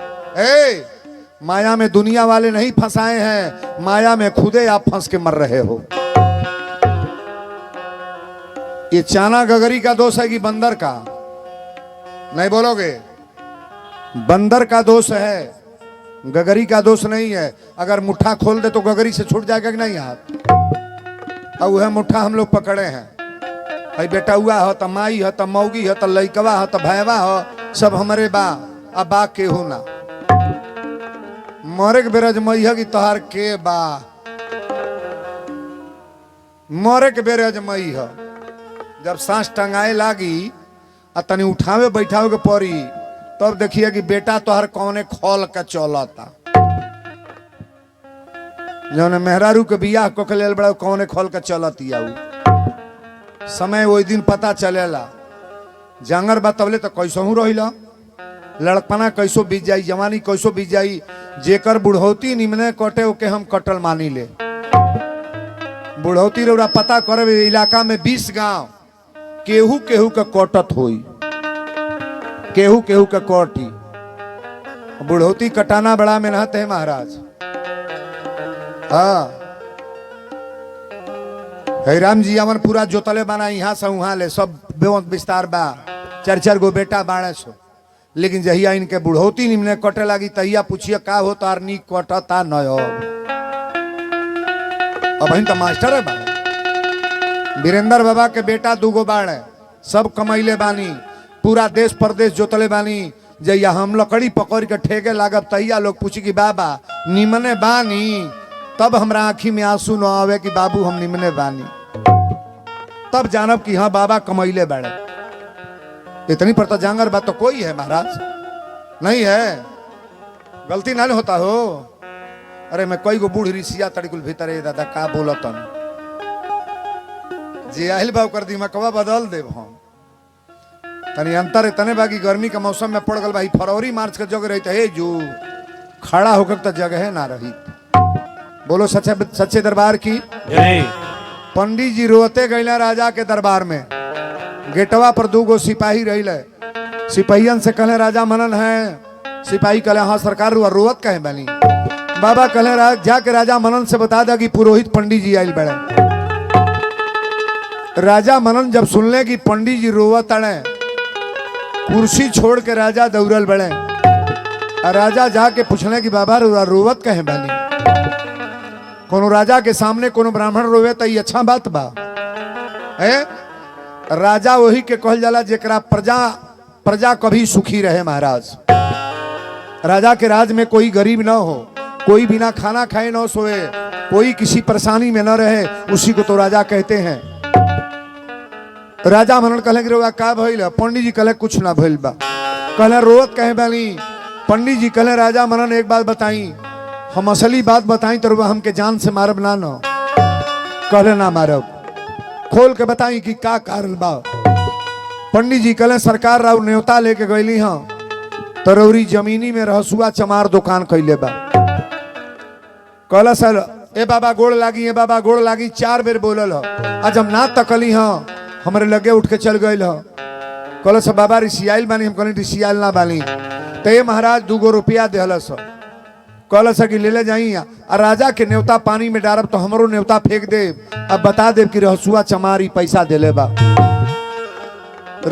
माया में दुनिया वाले नहीं फंसाए हैं, माया में खुदे आप फंस के मर रहे हो। ये चाना गगरी का दोष है कि बंदर का? नहीं बोलोगे? बंदर का दोष है, गगरी का दोष नहीं है। अगर मुट्ठा खोल दे तो गगरी से छूट जाएगा कि नहीं हाथ? अब वह मुट्ठा हम लोग पकड़े हैं। भाई बेटा हुआ हो तो माई हो तो मौगी हो तो लइकवा हो तो भैवा हो, सब हमारे बा। अब बा के हो ना मोरे के बेरज मई की तोहार के बा, मोरे के बेरज मई हो। जब सांस टंगाए लागी आ तनी उठावे बैठावे के पड़ी, तब देखिए कि बेटा तोहर कौने खोल के चलता। जौन मेहरारू के बियाह को लेल बड़ा कौने खोल के चलती आऊ। समय वही दिन पता चलेला। जांगर बतवले तो कैसहू रहिला, लड़कपना कैसो बीत जाई, जवानी कैसो बीत जाई। जेकर बुढ़ौती निमने कटे ओके हम कटल मानी ले। बुढ़ौती रौरा पता करे इलाका में 20 गांव केहू केहू के कटत होई, केहू केहू के कोटी। बुढ़ौती कटाना बड़ा मेहनत है महाराज। हाँ राम जी अमन पूरा जोतले बना, यहाँ से वहां ले सब विस्तार बा। 4 गो बेटा बाड़े सो, लेकिन जहिया इनके बुढ़ौती निमने कटे लगी तहिया पूछिए का हो तार नी कटता न हो। अब तो मास्टर है बाड़े। वीरेंद्र बाबा के बेटा 2 गो बाड़े, सब कमैले बानी, पूरा देश प्रदेश जोतले बानी। जहिया हम लकड़ी पकड़ के ठेके लागब तहिया लोग पूछी कि बाबा निमने बानी, तब हमरा आंखी में आंसू न आवे कि बाबू हम निमने बानी। तब जानब कि हाँ बाबा कमैले बाड़े। इतनी पर तो जांगर बात तो कोई है महाराज नहीं है, गलती ना होता हो। अरे मैं कई गो बूढ़ ऋषिया तड़कुल भीतर दादा का बोलतन जे आइल बा ओकर दिमागवा बदल देब हम तनी अंतर तने बाकी गर्मी के मौसम में पड़ गल भाई फरवरी मार्च के जगह रही हे जो खड़ा होकर तो जगह ना रही। बोलो सच्चे सच्चे दरबार की जय। पंडित जी रोते गईला राजा के दरबार में गेटवा पर 2 गो सिपाही रही सिपाहियन से कहले राजा मनन है सिपाही कहले हाँ सरकार रोवत कहे बनी बाबा कहले जाके राजा मनन से बता दा कि पुरोहित पंडित जी आयल बड़े। राजा मनन जब सुनले कि पंडित जी रोवत अड़े कुर्सी छोड़ के राजा दौड़ल बड़े और राजा जाके पूछले कि बाबा रोवत कहे बनी कोनो राजा के सामने कोनो ब्राह्मण रोवे तो ये अच्छा बात बा है। राजा वही के कहल जाला जेकरा प्रजा कभी सुखी रहे महाराज। राजा के राज में कोई गरीब ना हो कोई बिना खाना खाए ना सोए कोई किसी परेशानी में न रहे उसी को तो राजा कहते हैं। राजा मनन कहले कि रोगा का भइल पंडित जी कहले कुछ ना भइल बा कहले रोवत कहे बानी पंडित जी कहले राजा मनन एक बात बताई हम असली बात बताई तो हमके जान से मारब ना न कहले ना मारब खोल के बताई कि का कारण बा। पंडित जी कहले सरकार राव न्योता लेके गईली हाँ तरौरी जमीनी में रहसुआ चमार दुकान कैले बा कहला सर ए बाबा गोड़ लागी ए बाबा गोड़ लागी 4 बेर बोलल आज हम ना तकली हाँ हमारे लगे उठ के चल गई कहल सब बाबा रिसियाल बानी हम कहनी रिसियाल ना बानी तो ये महाराज 2 गो रुपया दिहल कहल कि ले जाई आ राजा के न्योता पानी में डारब तो हमरो न्योता फेंक दे अब बता दे कि रहसुआ चमारी पैसा दिले बा।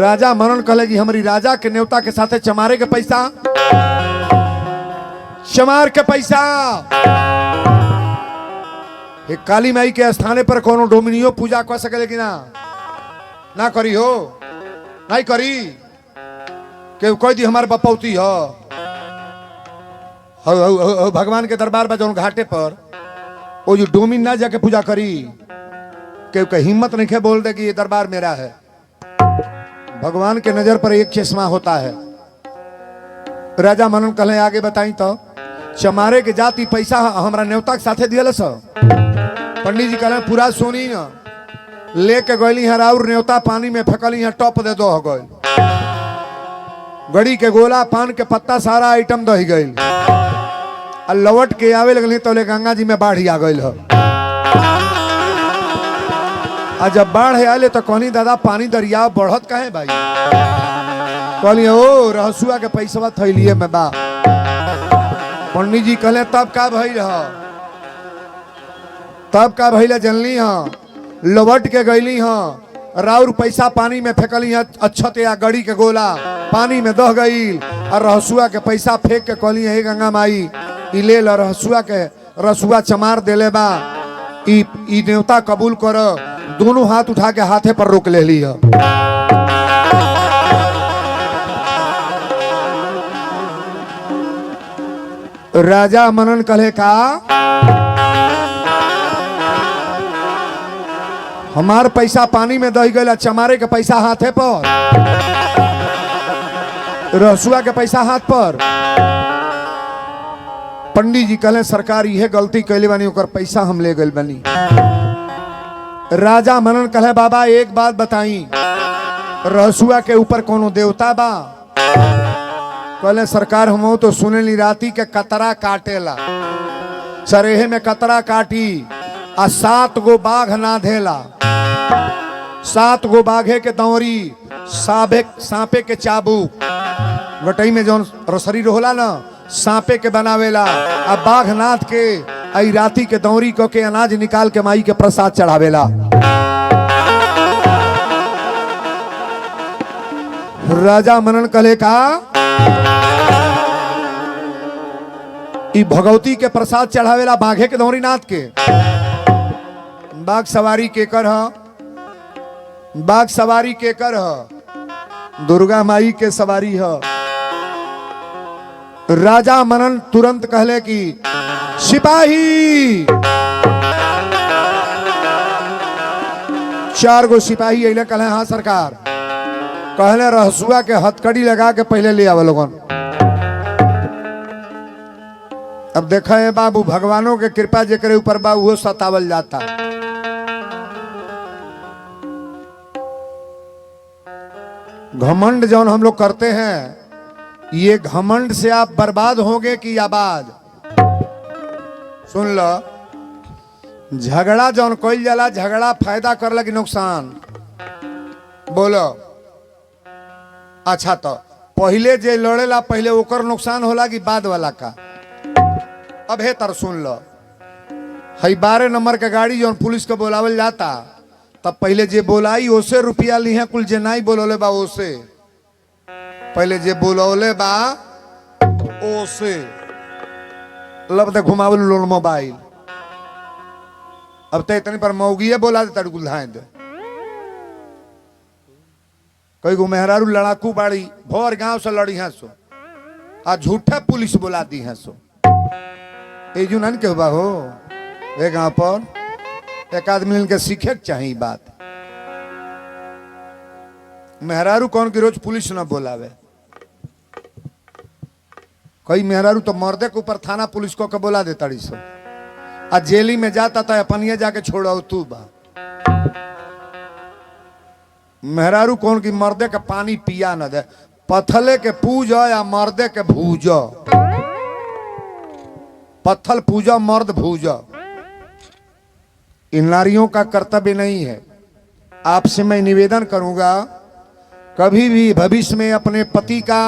राजा मनन कहले कि हमारी राजा के न्योता के साथे चमारे के पैसा चमार के पैसा एक काली माई के स्थाने पर कोनो डोमिनियो पूजा कर सके कि ना करी हो नहीं करी के कोई दी हमारे बपौती हो भगवान के दरबार में जो घाटे पर वो जो डोमिन ना जाके पूजा करी के हिम्मत नहीं खे बोल दे कि ये दरबार मेरा है। भगवान के नजर पर एक चश्मा होता है। राजा मनन कहले आगे बताई तो चमारे के जाति पैसा हमारा न्योता के साथे दियल पंडित जी कहले पूरा सोनी न लेके गईली हर और न्योता पानी में फेंकली है टॉप दे दो गई गड़ी के गोला पान के पत्ता सारा आइटम दही गई और लौट के आवे लगली तो ले गंगा जी में बाढ़ आ गई। आ जब बाढ़ आए तो कहनी दादा पानी दरिया बढ़त कहे भाई कहली ओ रहसुआ के पैसा थैलिए में बा। पंडित जी कहले तब का भइल तब का भइल जनली हाँ लौट के गईली हाँ राउर पैसा पानी में फेंकली है अच्छत या गड़ी के गोला पानी में दह गई और रहसुआ के पैसा फेंक के कहली है गंगा माई ई ले ल रहसुआ के रसुआ चमार देले बा ई न्योता कबूल कर। दोनों हाथ उठा के हाथे पर रोक ले ली है। राजा मनन कहले का हमार पैसा पानी में दही गया चमारे के पैसा हाथे पर रहसुआ के पैसा हाथ पर। पंडित जी कहले सरकार यह गलती कैले बानी ओकर पैसा हम ले गए बनी। राजा मनन कहले बाबा एक बात बताई रहसुआ के ऊपर कोनो देवता बा कहले सरकार हम तो सुने ली राती के कतरा काटेला सरेहे में कतरा काटी आ 7 गो बाघ ना धेला 7 गो बाघे के दौरी सांपे के चाबुक गटई में जौन रसरी रोहला ना सांपे के बनावेला आ बाघ नाथ के आई राती के दौरी को के अनाज निकाल के माई के प्रसाद चढ़ावेला। राजा मनन कहले का ई भगवती के प्रसाद चढ़ावेला बाघे के दौरी नाथ के। बाघ सवारी के कर बाघ सवारी के कर दुर्गा माई के सवारी है। राजा मनन तुरंत कहले कि सिपाही 4 गो सिपाही अइले कहले हाँ सरकार कहले रहसुआ के हथकड़ी लगा के पहले ले आवे लोगन। अब देखा है बाबू, भगवानों के कृपा जेकरे ऊपर बा वो सतावल जाता। घमंड जौन हम लोग करते हैं, ये घमंड से आप बर्बाद होंगे कि आबाद। सुन लो, झगड़ा जौन कोई जाला, झगड़ा फायदा कर लगी नुकसान। बोलो अच्छा, तो पहले जे लड़ेला पहले ओकर नुकसान होला कि बाद वाला का? अब हे तर सुन लो, हई 12 नंबर के गाड़ी जौन पुलिस को बोलावल जाता, तब पहले जे बोलाई ओसे रुपया ली है, कुल जे नहीं बोलौले बा ओसे। पहले जे बोलौले बा ओसे लब दे घुमावल लोन मोबाइल। अब तो इतनी पर मौगिए बोला दे तड़ गुल्हाए दे। कई गो मेहरारू लड़ाकू बाड़ी भोर गांव से लड़ी हैं सो, आ झूठे पुलिस बुला दी हैं सो। एजू नन के बा हो ए गांव पर एक आदमी मिल के सीखे के चाहिए बात। मेहरारू कौन की रोज पुलिस ना बोलावे। कई मेहरारू तो मर्दे के ऊपर थाना पुलिस को के बोला देता सो, आ जेली में जाता था अपनिए जाके छोड़ो तू बा। मेहरारू कौन की मर्दे के पानी पिया न दे, पथले के पूजो या मर्दे के भूजो। पत्थल पूजो मर्द भूजो, इन नारियों का कर्तव्य नहीं है। आपसे मैं निवेदन करूंगा, कभी भी भविष्य में अपने पति का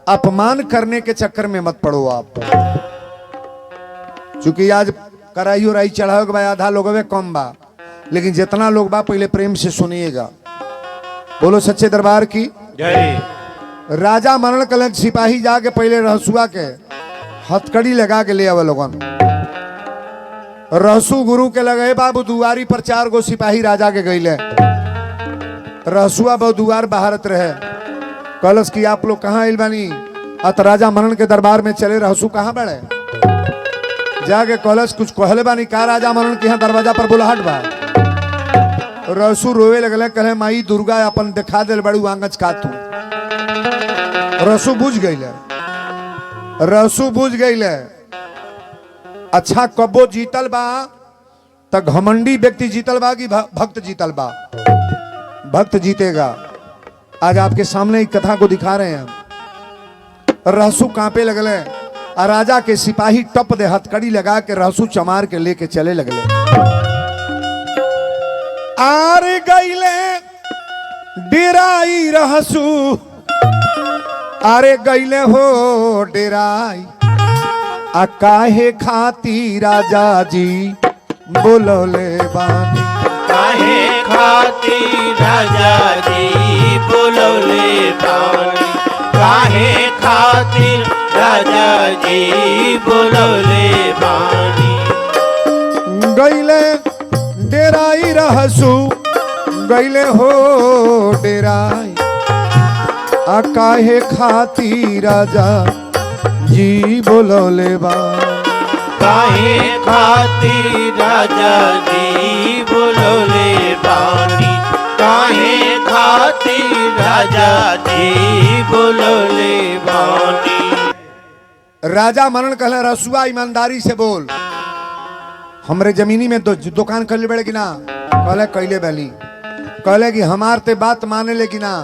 अपमान करने के चक्कर में मत पड़ो आप। क्योंकि आज कराई उराई चढ़ाओगे भाई, आधा लोग कम बा, लेकिन जितना लोग बा पहले प्रेम से सुनिएगा। बोलो सच्चे दरबार की जय। राजा मरण कलंक सिपाही जाके पहले रहसुआ के हथकड़ी लगा के ले आवे लोगन। रहसु गुरु के लगे बाबू, दुआरी पर 4 गो सिपाही राजा के गईले। रहसुआ बहु दुआर बहारत रहे, कलश की आप लोग कहाँ आइल बानी? अत राजा मरण के दरबार में चले। रहसु कहाँ बड़े जाके कलश कुछ कहले बानी का? राजा मरण के यहाँ दरवाजा पर बुलाहट बा। रहसु रोवे लगले, कहे माई दुर्गा अपन दिखा दिल बड़ू आंगच का तू। रहसु बुझ गईले, रहसु बुझ गईले। अच्छा कब्बो जीतल बा त घमंडी व्यक्ति जीतल बा कि भक्त जीतल बा? भक्त जीतेगा। आज आपके सामने एक कथा को दिखा रहे हैं। रहसु कांपे लगले, और राजा के सिपाही टप दे हथकड़ी लगा के रहसु चमार के लेके चले लगले। आर गईले डेराई रहसु, आरे गईले हो डेराई। आ काहे खाती राजा जी बोलौले बानी? काहे खातिर राजा जी बोलौले बानी? काहे खातिर राजा जी बोलौले बानी? गईले डेराई रहसु, गईले हो डेराई। आ काहे खाती राजा जी बोलौले बानी? काहे खातिर राजा जी बोलौले बानी? काहे खातिर राजा जी बोलौले बानी? राजा मरण कहले, रसुआ ईमानदारी से बोल, हमरे जमीनी में दुकान कर ले बड़े कि ना? कहले कैले बैली। कहले कि हमार ते बात माने ले कि ना?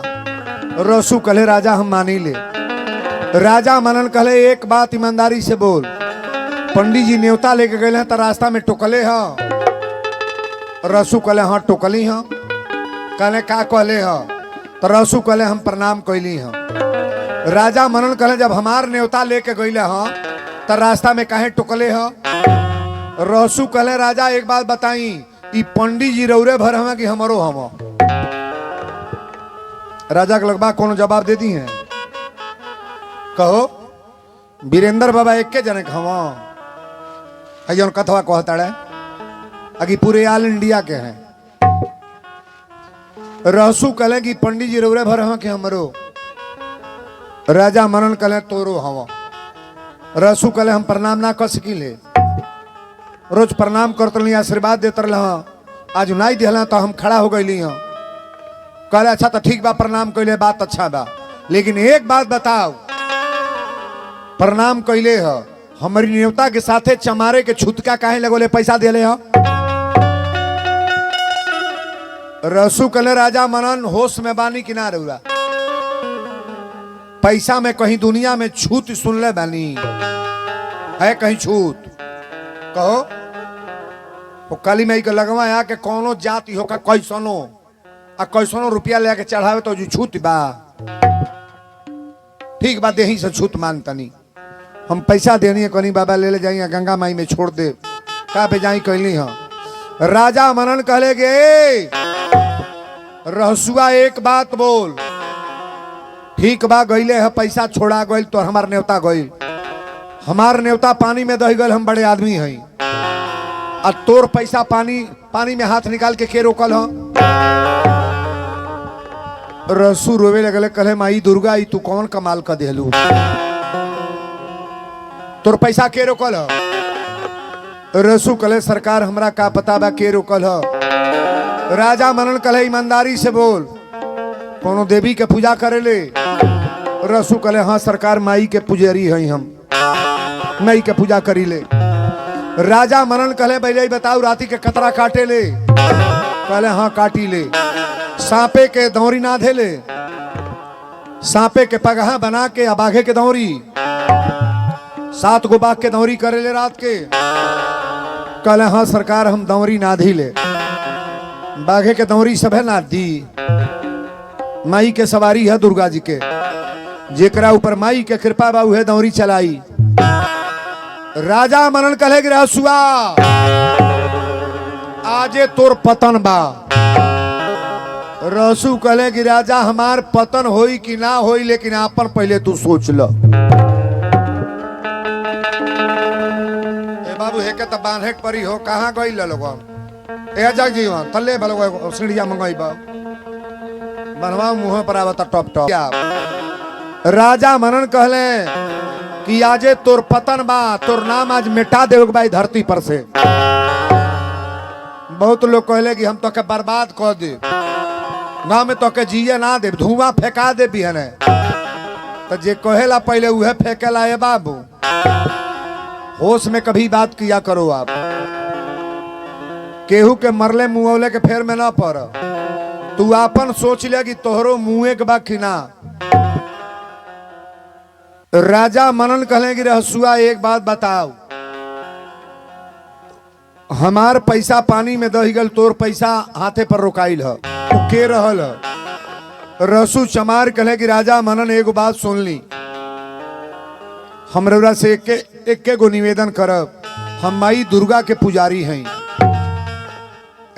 रसू कहले राजा हम मानी ले। राजा मनन कहले एक बात ईमानदारी से बोल, पंडित जी न्योता लेके गए हैं तो रास्ता में टोकले हैं? रसू कहले हाँ टोकली हैं। कहले का कहले हैं? तो रसू कहले हम प्रणाम कैली हैं। राजा मनन कहले जब हमार न्योता लेके गए हैं तो रास्ता में काहे टोकले हैं? रसू कहले राजा एक बात बताई, ई पंडित जी रौरे भर हमें कि हमरो हम? राजा के लगभग कौन जवाब दे दी है? कहो वीरेंद्र बाबा एक के जने हम जौन कथवा कहता है अगी पूरे ऑल इंडिया के हैं। रहसू कहले कि पंडित जी रौरे भर हम के हमरो? राजा मनन कहले तोरो हम। रहसू कहले हम प्रणाम ना कर सकीले, रोज प्रणाम करते आशीर्वाद देते रह, आज नहीं दिला तो हम खड़ा हो गई हाँ। कहले अच्छा तो ठीक बा, प्रणाम कैले बात अच्छा बा, लेकिन एक बात बताओ, प्रणाम कैले ह हमारी न्योता के साथे चमारे के छुतका काहे लगोले पैसा देले हो। रसू कले राजा मनन होश में बानी कि ना रहुआ, पैसा में कहीं दुनिया में छूत सुन ले बानी है कहीं छूत कहो। वो काली माई के लगवा आ के कोनो जाति हो का कैसनो आ कैसनो रुपया लेके चढ़ावे तो जो छूत बा ठीक बा देही से छूत मानतनी। हम पैसा देनी है कहीं बाबा ले जाइए गंगा माई में छोड़ दे का पे जाई कहली हाँ। राजा मनन कहले गे रहसुआ एक बात बोल, ठीक बा गईले है पैसा छोड़ा गईल तो हमार नेवता गईल, हमार नेवता पानी में दही गईल, हम बड़े आदमी हई आ तोर पैसा पानी में हाथ निकाल के रोकल हो। रसू रोवे लगले कहे माई दुर्गा ई तू कौन कमाल का देलू, तोर पैसा के रोकल हो। रसू कले सरकार हमरा का पता बा के रोकल हो। राजा मनन कले ईमानदारी से बोल कोनो देवी के पूजा करे ले। रसू कले हाँ सरकार माई के पुजारी हई, हम माई के पूजा करी ले। राजा मनन कले पहले बताऊ राती के कतरा काटे ले, कहले हाँ काटी ले। सांपे के दौरी ना धे ले, सांपे के पगहा बना के बाघे के दौरी 7 गो बाघ के दौरी करे ले रात के। कहले हाँ सरकार हम दौरी ना धी ले, बाघे के दौरी सब है ना दी। माई के सवारी है दुर्गा जी के, जेकरा ऊपर माई के कृपा बा उहे दौरी चलाई। राजा मनन कहे रहसुआ आजे तोर पतन बा। रसू कहे कि राजा हमार पतन होई कि ना होई लेकिन आपन पहले तू सोच ल। बाबू हेके त बांधे परी हो कहाँ गई लोग ए जग जीवन तल्ले भलो सीढ़िया मंगाई बा बनवा मुंह पर आवता टॉप टॉप। राजा मनन कहले कि आजे तोर पतन बा, तोर नाम आज मिटा देव भाई धरती पर से। बहुत लोग कहले कि हम तो के बर्बाद कर दे, ना में तो के जिए ना दे, धुआं फेंका दे बिहने। तो जे कहेला पहले उहे फेंकेला। ए बाबू होश में कभी बात किया करो आप, केहू के मरले मुँहले के फेर में ना पड़। तू आपन सोच ले कि तोहरो मुँह के बा कि ना। राजा मनन कहले कि रहसुआ एक बात बताओ, हमार पैसा पानी में दही गल, तोर पैसा हाथे पर रोकाइल है, तू के रहल है। रसू चमार कहले कि राजा मनन एगो बात सुन ली, हमरा से एक गो निवेदन करब, हम माई दुर्गा के पुजारी हैं।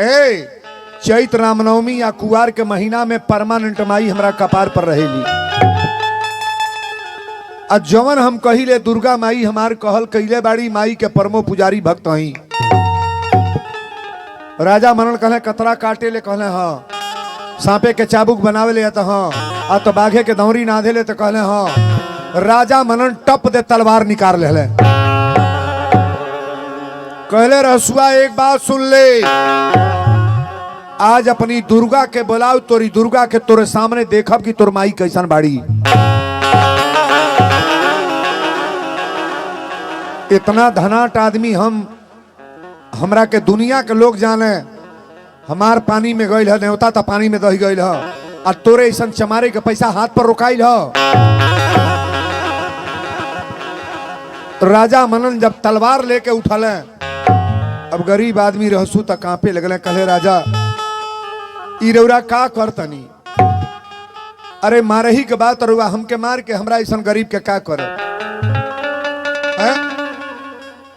ए चैत रामनवमी या कुआर के महीना में परमानेंट माई हमरा कपार पर रहेली। आ जवन हम कहिले दुर्गा माई हमार कहल कहिले बाड़ी माई के परमो पुजारी भक्त हई। राजा मनन कहले कतरा काटे ले, कहले हाँ। सांपे के चाबुक बनावे ले तो हाँ, आ तो बाघे के दौरी ना दे ले तो कहले हाँ। राजा मनन टप दे तलवार निकाल ले। कहले रहसुआ एक बात सुन ले, आज अपनी दुर्गा के बुलाओ, तोरी दुर्गा के तोरे सामने देखब कि तोर माई कैसन बाड़ी। इतना धनाट आदमी हमरा के दुनिया के लोग जाने, हमार पानी में गईल है नेवता तो पानी में दही गईल है, और तोरे ऐसा चमारे के पैसा हाथ पर रोकाइल है। राजा मनन जब तलवार लेके उठल, अब गरीब आदमी रहसू तक कांपे लगले। कहे राजा ई रउरा का करतनी, अरे मारही के बात रुआ हमके मार के हमरा ऐसा गरीब के का कर,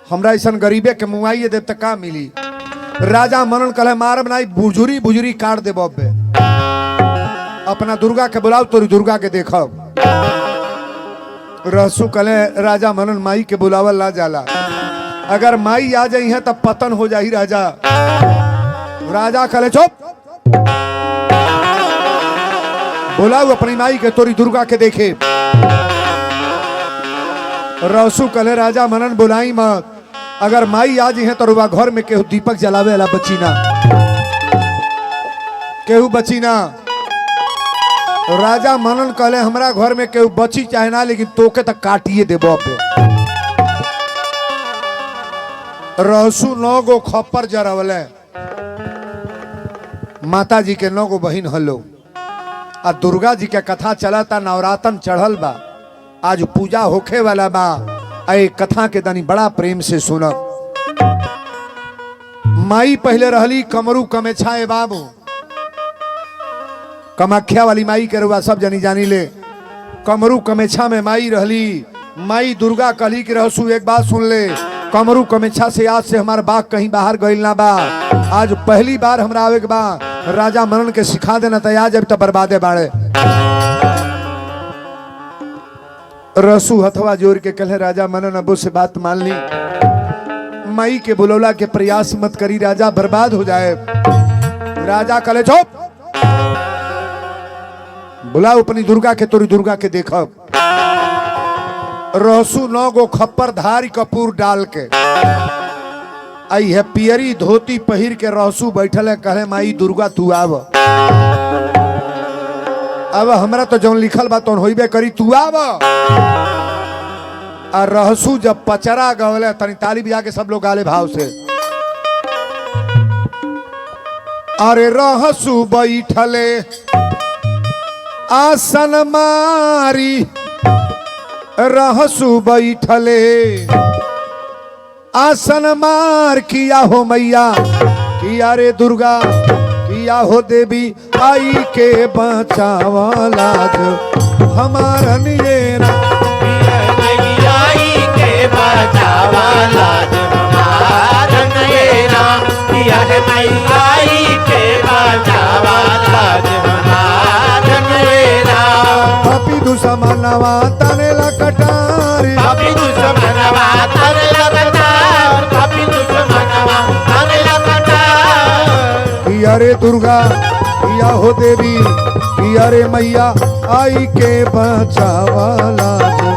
हमरा ऐसा गरीबे के मुआइए देव तक का मिली। राजा मनन कहे मारब नहीं, बुजुरी बुजुरी काट दे बब्बे, अपना दुर्गा के बुलाओ, तोरी दुर्गा के देखो। रहसू कले राजा मनन माई के बुलावल ला जाला, अगर माई आ जाई है तब पतन हो जाही। राजा कले चुप, बुलाओ अपनी माई के, तोरी दुर्गा के देखे। रहसू कले राजा मनन बुलाई मत, अगर माई आज है तो रुआ घर में केहू दीपक जलावे वाला बची ना, केहू बची ना। राजा मनन कहले हमरा घर में केहू बची चाहे ना, लेकिन तोके तक काटिए देबो पे। रहसु 9 गो खप्पर जरवले। माता जी के 9 गो बहिन हलो आ दुर्गा जी के कथा चलता, नवरातन चढ़ल बा, आज पूजा होखे वाला बा। ए कथा के तनी बड़ा प्रेम से सुनब। माई पहले रहली कमरू कमेछा। ए बाबू, कामाख्या वाली माई के रुआ सब जनी जानी ले। कमरू कमेछा में माई रहली। माई दुर्गा कहली कि रहसु एक बात सुन ले, कमरू कमेछा से आज से हमार बाग कहीं बाहर गइल ना बा। आज पहली बार हमरा आवे के बा, राजा मनन के सिखा देना तैयार जब तक बर्बादे बाड़े। रसू हथवा जोड़ के कहे राजा मनन अबू से बात मान ली, माई के बुलौला के प्रयास मत करी, राजा बर्बाद हो जाए। राजा कले चुप, बुलाओ अपनी दुर्गा के, तोरी दुर्गा के देखब। रहसू 9 गो खप्पर धारी कपूर डाल के आई है, पियरी धोती पहिर के रहसू बैठल है। कहे माई दुर्गा तू आव, अब हमरा तो जौन लिखल बा तौन होइबे करी, तू आव। और रहसू जब पचरा गवले, तनी ताली बजा के सब लोग गाले भाव से। अरे रहसू बैठले आसन मारी, रहसू बैठले आसन मार, किया हो मैया किया रे दुर्गा, किया हो देवी आई के बचावाला जो हमारा नियरा, आई के बचावाला जो हमारा नियरा, किया है मैया आई के बचावाला जो हमारा नियरा। पापी दुश्मनवा तने ला कटारी, पापी दुश्मनवा तने ला कटार, पापी दुश्मनवा तने ला कटार। किया रे दुर्गा किया हो देवी, किया रे मैया आई के बचावाला जो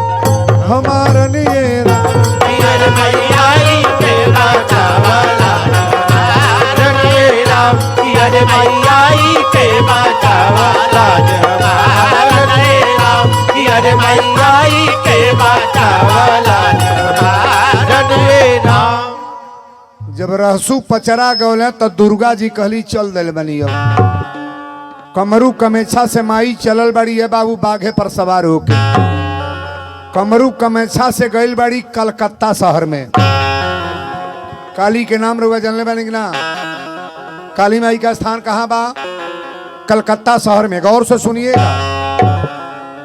हमारा नियरा, किया रे मैया आई के बचावाला जो हमारा नियरा, किया रे मैया आई के बचावाला जो हमारा नियरा, किया रे मैया आई के बचावाला जो हमारा नियरा। जब रहसू पचरा गौले तो दुर्गा जी कहली चल दिल बनी। अब कमरू कमेछा से माई चलल बड़ी है बाबू बाघे पर सवार होके। कमरू कमेछा से गइल बड़ी कलकत्ता शहर में। काली के नाम रुआ जानले बनी कि ना? काली माई का स्थान कहाँ बा? कलकत्ता शहर में। गौर से सुनिएगा,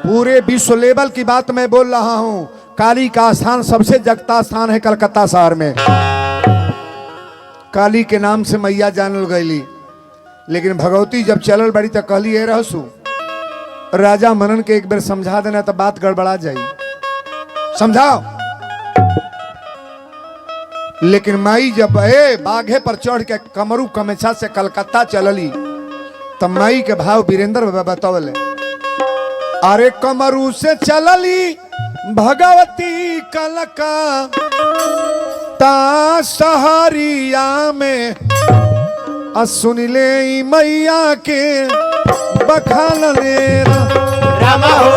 पूरे विश्व लेवल की बात मैं बोल रहा हूँ। काली का स्थान सबसे जगता स्थान है कलकत्ता शहर में। काली के नाम से मैया जानल गईली। लेकिन भगवती जब चलल बड़ी तो कहली है रहसू राजा मनन के एक बार समझा देना तो बात गड़बड़ा जाई, समझाओ। लेकिन माई जब बाघे पर चढ़ के कमरू कमेछा से कलकत्ता चलली तब माई के भाव वीरेंद्र बाबा बतौले। अरे कमरू से चलली भगवती कलका ता सहरिया में, सुन ले मैया के बखान लेना। रामा हो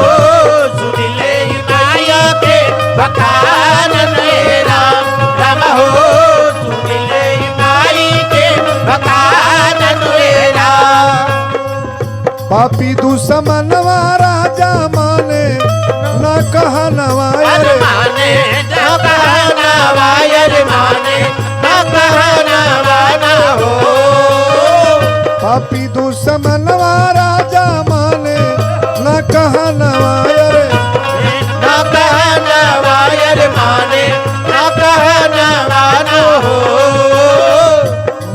सुन ले मैया के बखान लेना, रामा हो सुन ले माई के बखान लेना। पापी दुश्मनवा राजा माने न कहनवा, माने न कहनवा, माने न कहनवा ना हो। पापी दुश्मनवा राजा माने न कहनवा, न कहनवा माने न कहनवा ना हो।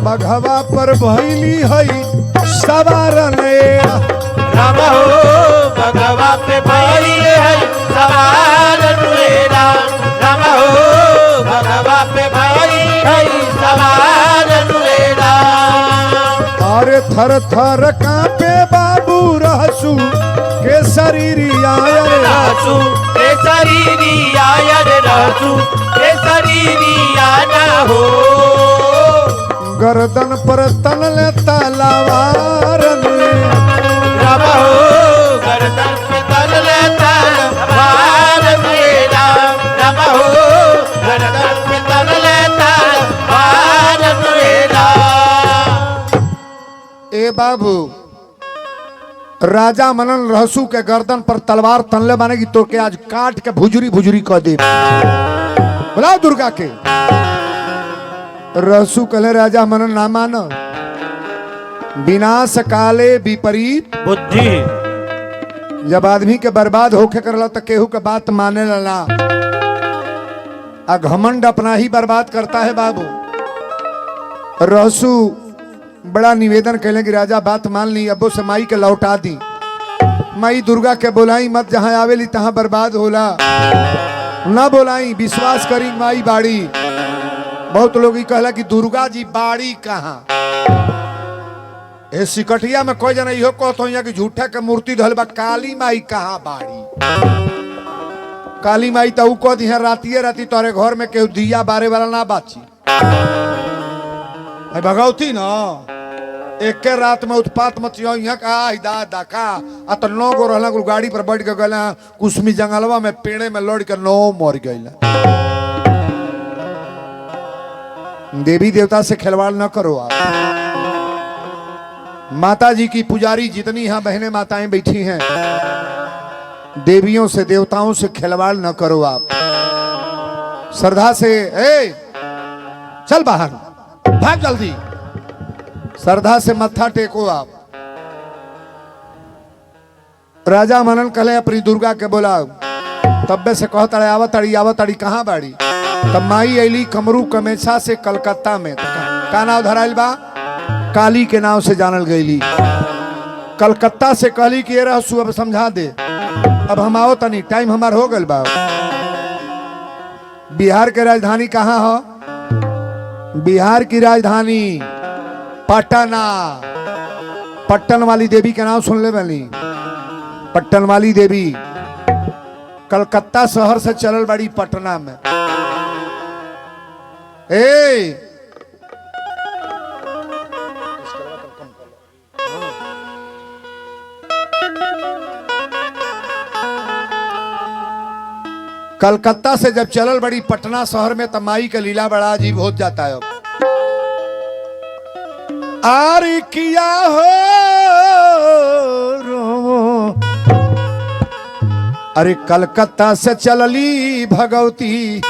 बघवा पर भैली हई सवार नेरा, रामा हो भगवा पे भैली है सवार नेरा, रामा हो भगवा पे भैली है सवार नेरा। अरे थर थर कांपे बाबू रहसू के शरीरिया, रहसू के शरीरिया, रहसू के शरीरिया ना हो। गर्दन पर तनल तलवार ने, रामा हो गर्दन पे तनल तलवार मेरा, रामा हो गर्दन पे तनल बाबू राजा मनन रहसू के गर्दन पर तलवार तनले माने की तो के आज काट के भुजरी भुजरी कर दे। बुलाओ दुर्गा के। रहसू कहले राजा मनन ना मान, विनाश काले विपरीत बुद्धि। जब आदमी के बर्बाद होके करला तो केहू के बात माने ला, घमंड अपना ही बर्बाद करता है बाबू। रहसू बड़ा निवेदन कैले कि राजा बात मान ली, अबो से माई के लौटा दी। माई दुर्गा के बोलाई मत, जहां आवेली तहां बर्बाद होला, ना बोलाई। विश्वास करी माई बाड़ी। बहुत लोग ही कहला कि दुर्गा जी बाड़ी कहाँ। ए सिकटिया में कोई जना इहो कहत हो कि झूठा के मूर्ति धल बा, काली माई कहाँ बाड़ी। काली माई तो ऊ कह दी है रातिये राती तोरे घर में केहू दिया बारे वाला ना बाची। भगवती ना एक के रात में उत्पात मचियो यहाँ का दादा का आ तो 9 गो रहला गाड़ी पर बैठ के गला कुसमी जंगलवा में पेड़े में लड़ के 9 मर गईला। देवी देवता से खिलवाड़ न करो आप। माता जी की पुजारी जितनी यहाँ बहनें माताएं बैठी हैं, देवियों से देवताओं से खिलवाड़ न करो आप। श्रद्धा से चल बाहर भाग जल्दी, श्रद्धा से मत्था टेको आप। राजा मनन कहले अपनी दुर्गा के बोला, तब्बे से कहता आवताड़ी कहाँ बाड़ी। तब माई अली कमरू कमेसा से कलकत्ता में। का नाव धराइल बा, काली के नाव से जानल गईली। कलकत्ता से कहली कि ये रहसू अब समझा दे, अब हम आओ तनी, टाइम हमार हो गल बा। बिहार के राजधानी कहाँ हो? बिहार की राजधानी पटना। पट्टन वाली देवी के नाम सुन ले बनी। पट्टन वाली देवी कलकत्ता शहर से चलल बड़ी पटना में। कलकत्ता से जब चलल बड़ी पटना शहर में, तब माई का लीला बड़ा अजीब हो जाता है। आर किया हो रो, अरे कलकत्ता से चलली भगवती,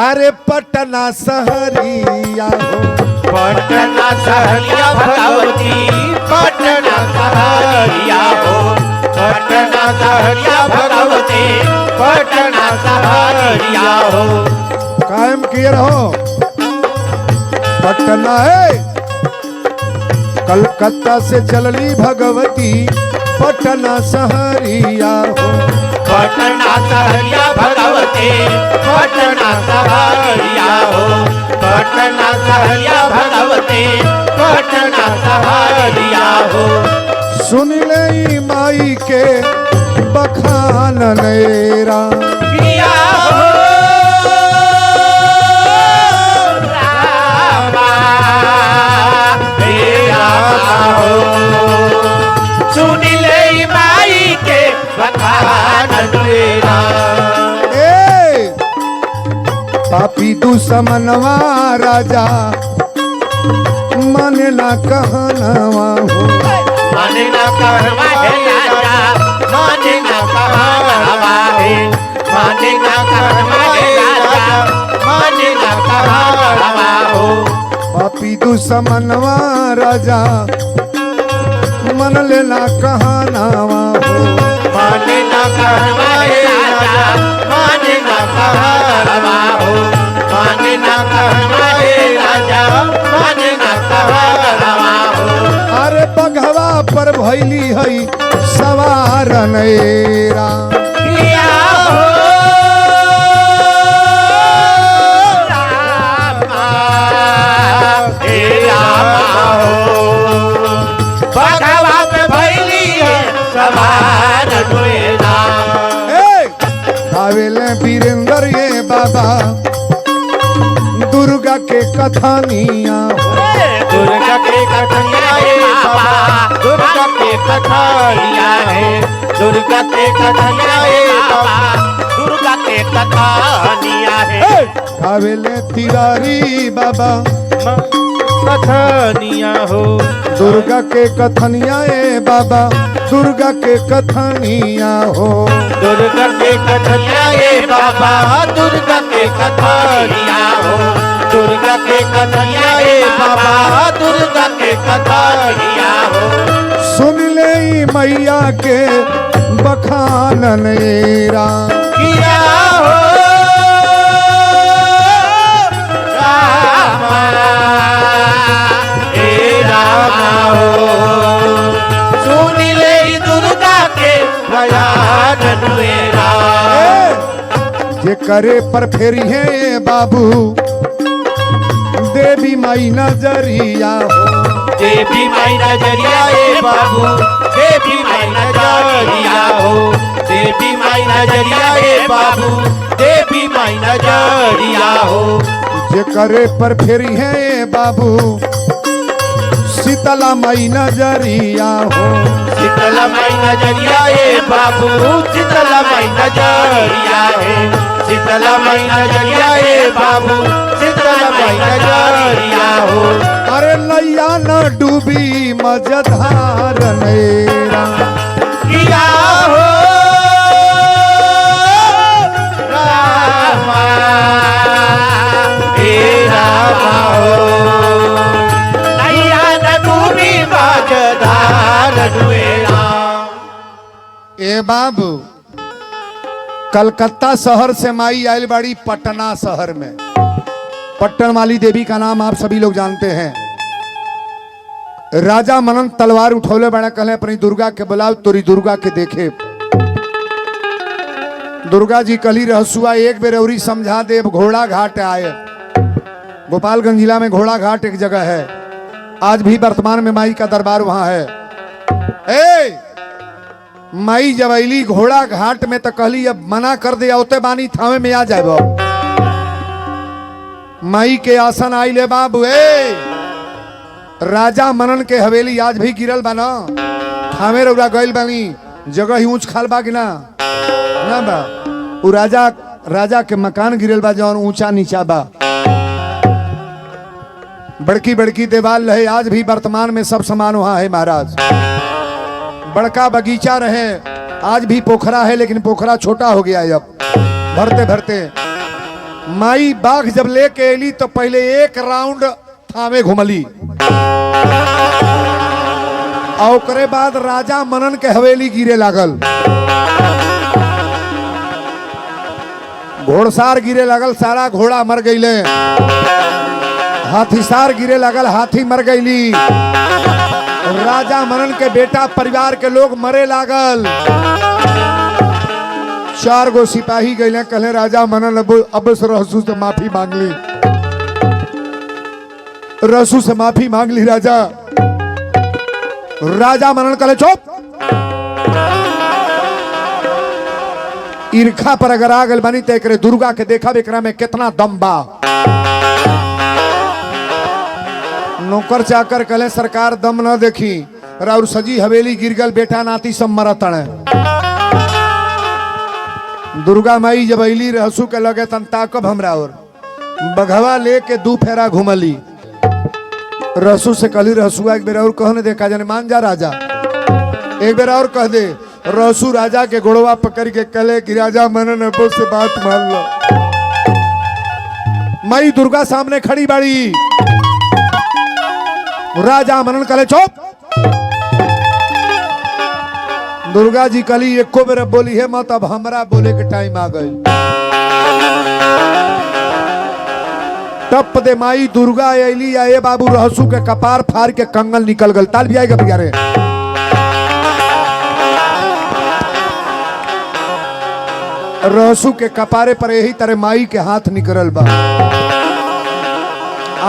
अरे पटना शहरिया हो। पटना शहरिया भगवती, पटना शहरिया हो। पटना शहरिया भगवती, पटना शहरिया हो। कायम किए रहो पटना है। कलकत्ता से चलली भगवती, पटना शहरिया हो। पटना शहरिया भगवती, पटना शहरिया हो। पटना शहरिया भगवती, पटना शहरिया हो। सुन ले माई के बखान नेरा, पिया हो रामा, रामा हो। सुन ले माई के बखान तेरा। पापी दुश्मनवा राजा माने ना कहनवा हो। माने ना कहनवा है राजा, माने ना कहनवा है। माने ना कहनवा है राजा, माने ना कहनवा हो। पापी दुश्मनवा राजा मन लेना कहनवा हो। माने ना कहनवा है राजा, माने ना कहनवा हो। माने ना कहनवा है राजा, माने ना कहनवा हो। अरे बघवा पर भैली है सवार नेरा, पिया हो रामा, हे रामा हो। बघवा पे भैली है सवार नेरा। गावेले वीरेंद्र ये बाबा दुर्गा के कथानिया हो। दुर्गा के कथनिया है बाबा, दुर्गा के कथनिया है। दुर्गा के कथनिया है बाबा, दुर्गा के कथनिया है। गावेले तिवारी बाबा कथनिया हो दुर्गा के कथनिया ए बाबा दुर्गा के कथनिया हो दुर्गा के कथनिया ये बाबा दुर्गा के कथनिया हो दुर्गा के कथनिया ये बाबा दुर्गा के कथनिया हो सुन ले ई मैया के बखानन ए राम किया हो रामा हे रामा हो सुन ले दुर्गा के भयानन मेरा जे करे पर फेरी है बाबू देवी माई नजरिया हो देवी माई नजरिया ए बाबू देवी माई नजरिया हो देवी माई नजरिया ए बाबू देवी माई नजरिया हो जे करे पर फेरी है बाबू शीतला माई नजरिया हो शीतला माई नजरिया ए बाबू शीतला माई नजरिया है शीतला माई नजरिया ए बाबू शीतला माई नजरिया हो अरे नैया न डूबी मजधार नेरा किया हो रामा हे रामा हो नैया न डूबी मजधार मेरा ए बाबू कलकत्ता शहर से माई आयल बाड़ी पटना शहर में पट्टन वाली देवी का नाम आप सभी लोग जानते हैं राजा मनन तलवार उठौले बड़ा कहले अपनी दुर्गा के बुलाओ तोरी दुर्गा के देखे दुर्गा जी कली रहसुआ एक बेर औरी समझा देव घोड़ा घाट आए गोपालगंज जिला में घोड़ा घाट एक जगह है आज भी वर्तमान में माई का दरबार वहां है ए माई जब अली घोड़ा घाट में तो कहली अब मना कर दे औते बानी थावे में आ जाए माई के आसन आई ले बाबू ए राजा मनन के हवेली आज भी गिरल बा ना थामे रउरा गइल बानी जगह ही ऊंच खाल बा कि ना ना बा उ राजा के मकान गिरल बा जौन ऊंचा नीचा बा बड़की बड़की दीवार रहे आज भी वर्तमान में सब समान वहां है महाराज बड़का बगीचा रहे आज भी पोखरा है लेकिन पोखरा छोटा हो गया है अब भरते भरते माई बाघ जब लेके अली तो पहले एक राउंड थामे घुमली और ओकरे बाद राजा मनन के हवेली गिरे लागल घोड़सार गिरे लागल सारा घोड़ा मर गईले हाथीसार गिरे लागल हाथी मर गईली राजा मनन के बेटा परिवार के लोग मरे लागल 4 गो सिपाही गए कहले राजा मनन अब से रहसू से माफी मांग ली रहसू से माफी मांग ली राजा मनन कहले चुप ईर्खा पर अगर आ गल बनी तो एक दुर्गा के देखा एकरा में कितना दम बा नौकर चाकर कहले सरकार दम न देखी और सजी हवेली गिरगल बेटा नाती सब मरत दुर्गा माई जब अली रहसू के लगे तन ताकब हमरा और बघवा लेके 2 फेरा घुमली रहसू से कहली रहसुआ एक बेर और कहने देखा जाने मान जा राजा एक बेर और कह दे रहसू राजा के गोड़वा पकड़ के कहले कि राजा मनन अबो से बात मान लो माई दुर्गा सामने खड़ी बाड़ी राजा मनन कहले चुप दुर्गा जी कली एको बेर बोली है मत अब हमरा बोले के टाइम आ गई टप दे माई दुर्गा अली आए बाबू रहसू के कपार फाड़ के कंगल निकल गल ताल भी आएगा बिगारे रहसू के कपारे पर यही तरह माई के हाथ निकलल बा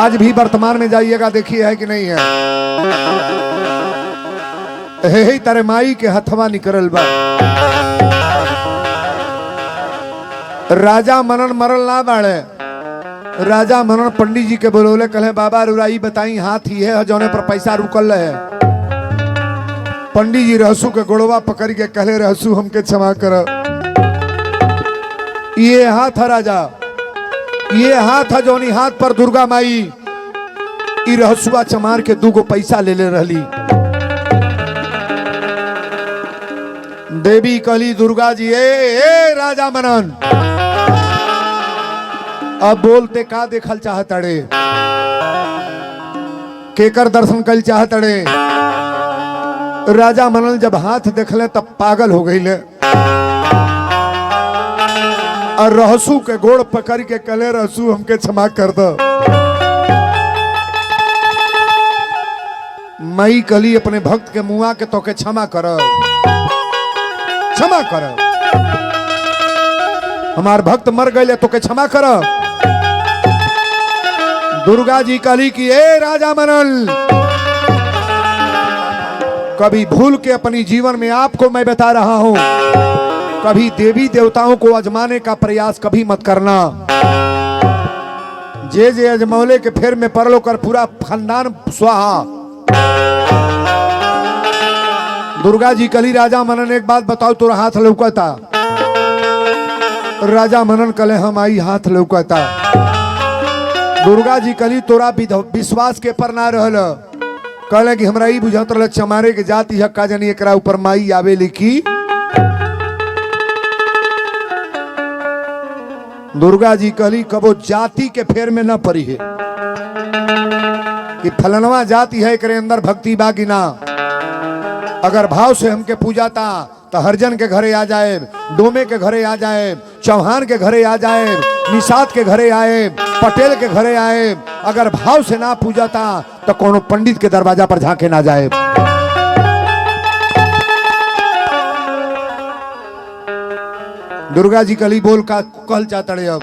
आज भी वर्तमान में जाइएगा देखिए है कि नहीं है यही तरह माई के हथवा निकलल बा राजा मनन मरल ना बाड़े राजा मनन पंडित जी के बोलोले कहे बाबा रुराई बताई हाथ ही है जौने पर पैसा रुकल है पंडित जी रहसू के गोड़वा पकड़ के कहले रहसू हमके क्षमा कर ये हाथ है राजा ये हाथ है जौनी हाथ पर दुर्गा माई ई रहसुआ चमार के 2 गो पैसा ले ले रहली। देवी कहली दुर्गा जी ए राजा मनन, अब बोलते का देखल चाहत अड़े, केकर दर्शन कल चाहत अड़े। राजा मनन जब हाथ देखले तब पागल हो गई ले और रहसू के गोड़ पकड़ के कले रहसू हमके क्षमा कर दो। मई कली अपने भक्त के मुआ के तो के क्षमा कर, क्षमा कर, हमार भक्त मर गए तो के क्षमा कर। दुर्गा जी कली की ए राजा मनन, कभी भूल के अपनी जीवन में आपको मैं बता रहा हूं, कभी देवी देवताओं को आजमाने का प्रयास कभी मत करना। जे अजमौले के फेर में परलो कर पूरा खानदान स्वाहा। दुर्गा जी कली राजा मनन एक बात बताओ, तोरा हाथ लौकता? राजा मनन कले हम आई हाथ लौकता। दुर्गा जी कली तोरा विश्वास के पर ना रहल, कहले कि हमरा ई बुझत रहल चमारे के जाति हक्का जनी एकरा ऊपर माई आवे लिखी। दुर्गा जी कहली कबो जाति के फेर में न पड़ी है कि फलनवा जाति है एकरे अंदर भक्ति बाकी ना। अगर भाव से हमके पूजाता तो हरजन के घरे आ जाए, डोमे के घरे आ जाए, चौहान के घरे आ जाए, निषाद के घरे आए, पटेल के घरे आए। अगर भाव से ना पूजाता तो कोनो पंडित के दरवाजा पर झांके ना जाए। दुर्गा जी कली बोल का कहल चाहता रे। अब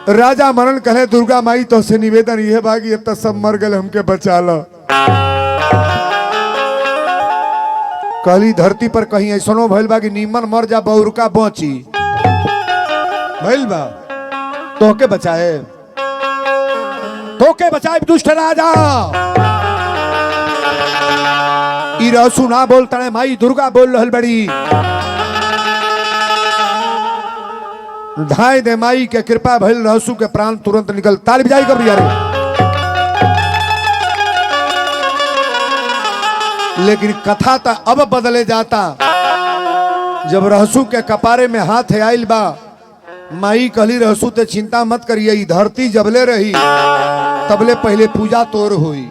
राजा मनन कहे दुर्गा माई तो से निवेदन ये बागी अब तक सब मर गए हमके बचा लो। कहली धरती पर कहीं ऐसनो भइल बा कि नीमन मर जा बौरका बची भइल बा, तोके बचाए, तोके बचाए दुष्ट राजा। ई रहसू ना बोलता है माई दुर्गा बोल रहल बड़ी। धाय दे माई के कृपा भइल, रहसू के प्राण तुरंत निकल। ताली बजाई कब यार। लेकिन कथा तो अब बदले जाता। जब रहसू के कपारे में हाथ आइल बा, माई कहली रहसू ते चिंता मत करिए, धरती जबले रही तबले पहले पूजा तोर हुई।